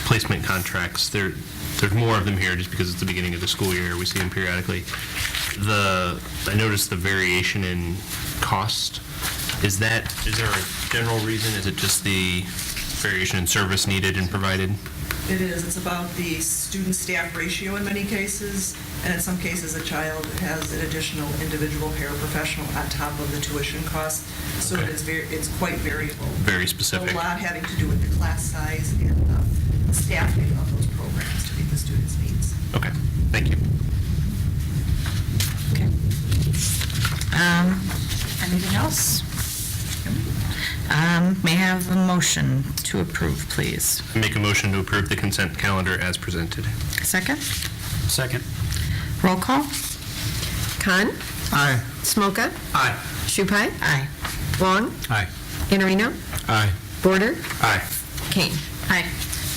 H: placement contracts. There's more of them here just because it's the beginning of the school year. We see them periodically. I noticed the variation in cost. Is there a general reason? Is it just the variation in service needed and provided?
S: It is. It's about the student-staff ratio in many cases, and in some cases, a child has an additional individual paraprofessional on top of the tuition cost. So
H: Okay.
S: it's quite variable.
H: Very specific.
S: A lot having to do with the class size and the staffing of those programs to meet the students' needs.
H: Okay, thank you.
A: Okay. Anything else? May I have a motion to approve, please?
H: I make a motion to approve the consent calendar as presented.
A: Second?
R: Second.
A: Roll call?
P: Khan.
N: Aye.
P: Smoka.
R: Aye.
P: Shupai.
A: Aye.
P: Wong.
I: Aye.
P: Iannarino.
F: Aye.
P: Border.
G: Aye.
P: Kane.
A: Aye.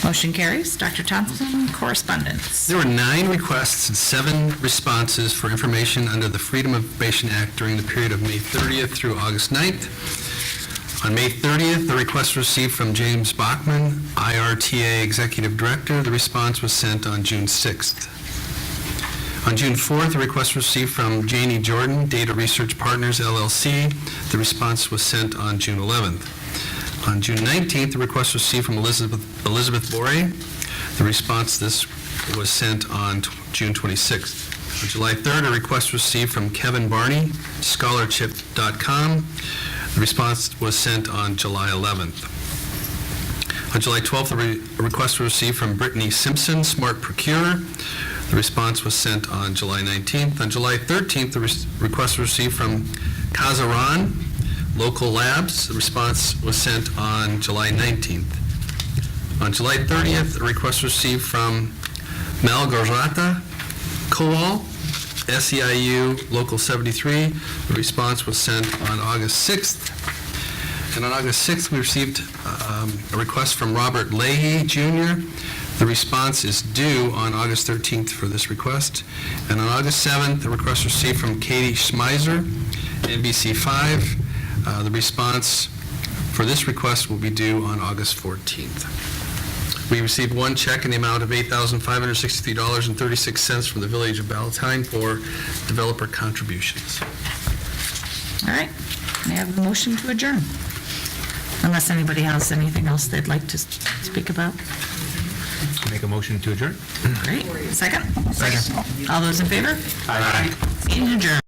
A: Motion carries. Dr. Thompson, correspondence.
C: There were 9 requests and 7 responses for information under the Freedom of Information Act during the period of May 30th through August 9th. On May 30th, the request was received from James Bachman, IRTA Executive Director. The response was sent on June 6th. On June 4th, the request was received from Janie Jordan, Data Research Partners, LLC. The response was sent on June 11th. On June 19th, the request was received from Elizabeth Borey. The response to this was sent on June 26th. On July 3rd, a request was received from Kevin Barney, scholarship.com. The response was sent on July 11th. On July 12th, a request was received from Brittany Simpson, Smart Procurer. The response was sent on July 19th. On July 13th, the request was received from Kazaran, Local Labs. The response was sent on July 19th. On July 30th, a request was received from Malgorzata, Kowal, SEIU Local 73. The response was sent on August 6th. And on August 6th, we received a request from Robert Leahy, Jr. The response is due on August 13th for this request. And on August 7th, the request was received from Katie Schmeiser, NBC5. The response for this request will be due on August 14th. We received one check in the amount of $8,563.36 from the Village of Palatine for developer contributions.
O: All right, may I have a motion to adjourn? Unless anybody has anything else they'd like to speak about.
I: Make a motion to adjourn?
O: Great, second? Second. All those in favor?
I: Aye.
O: Meeting adjourned.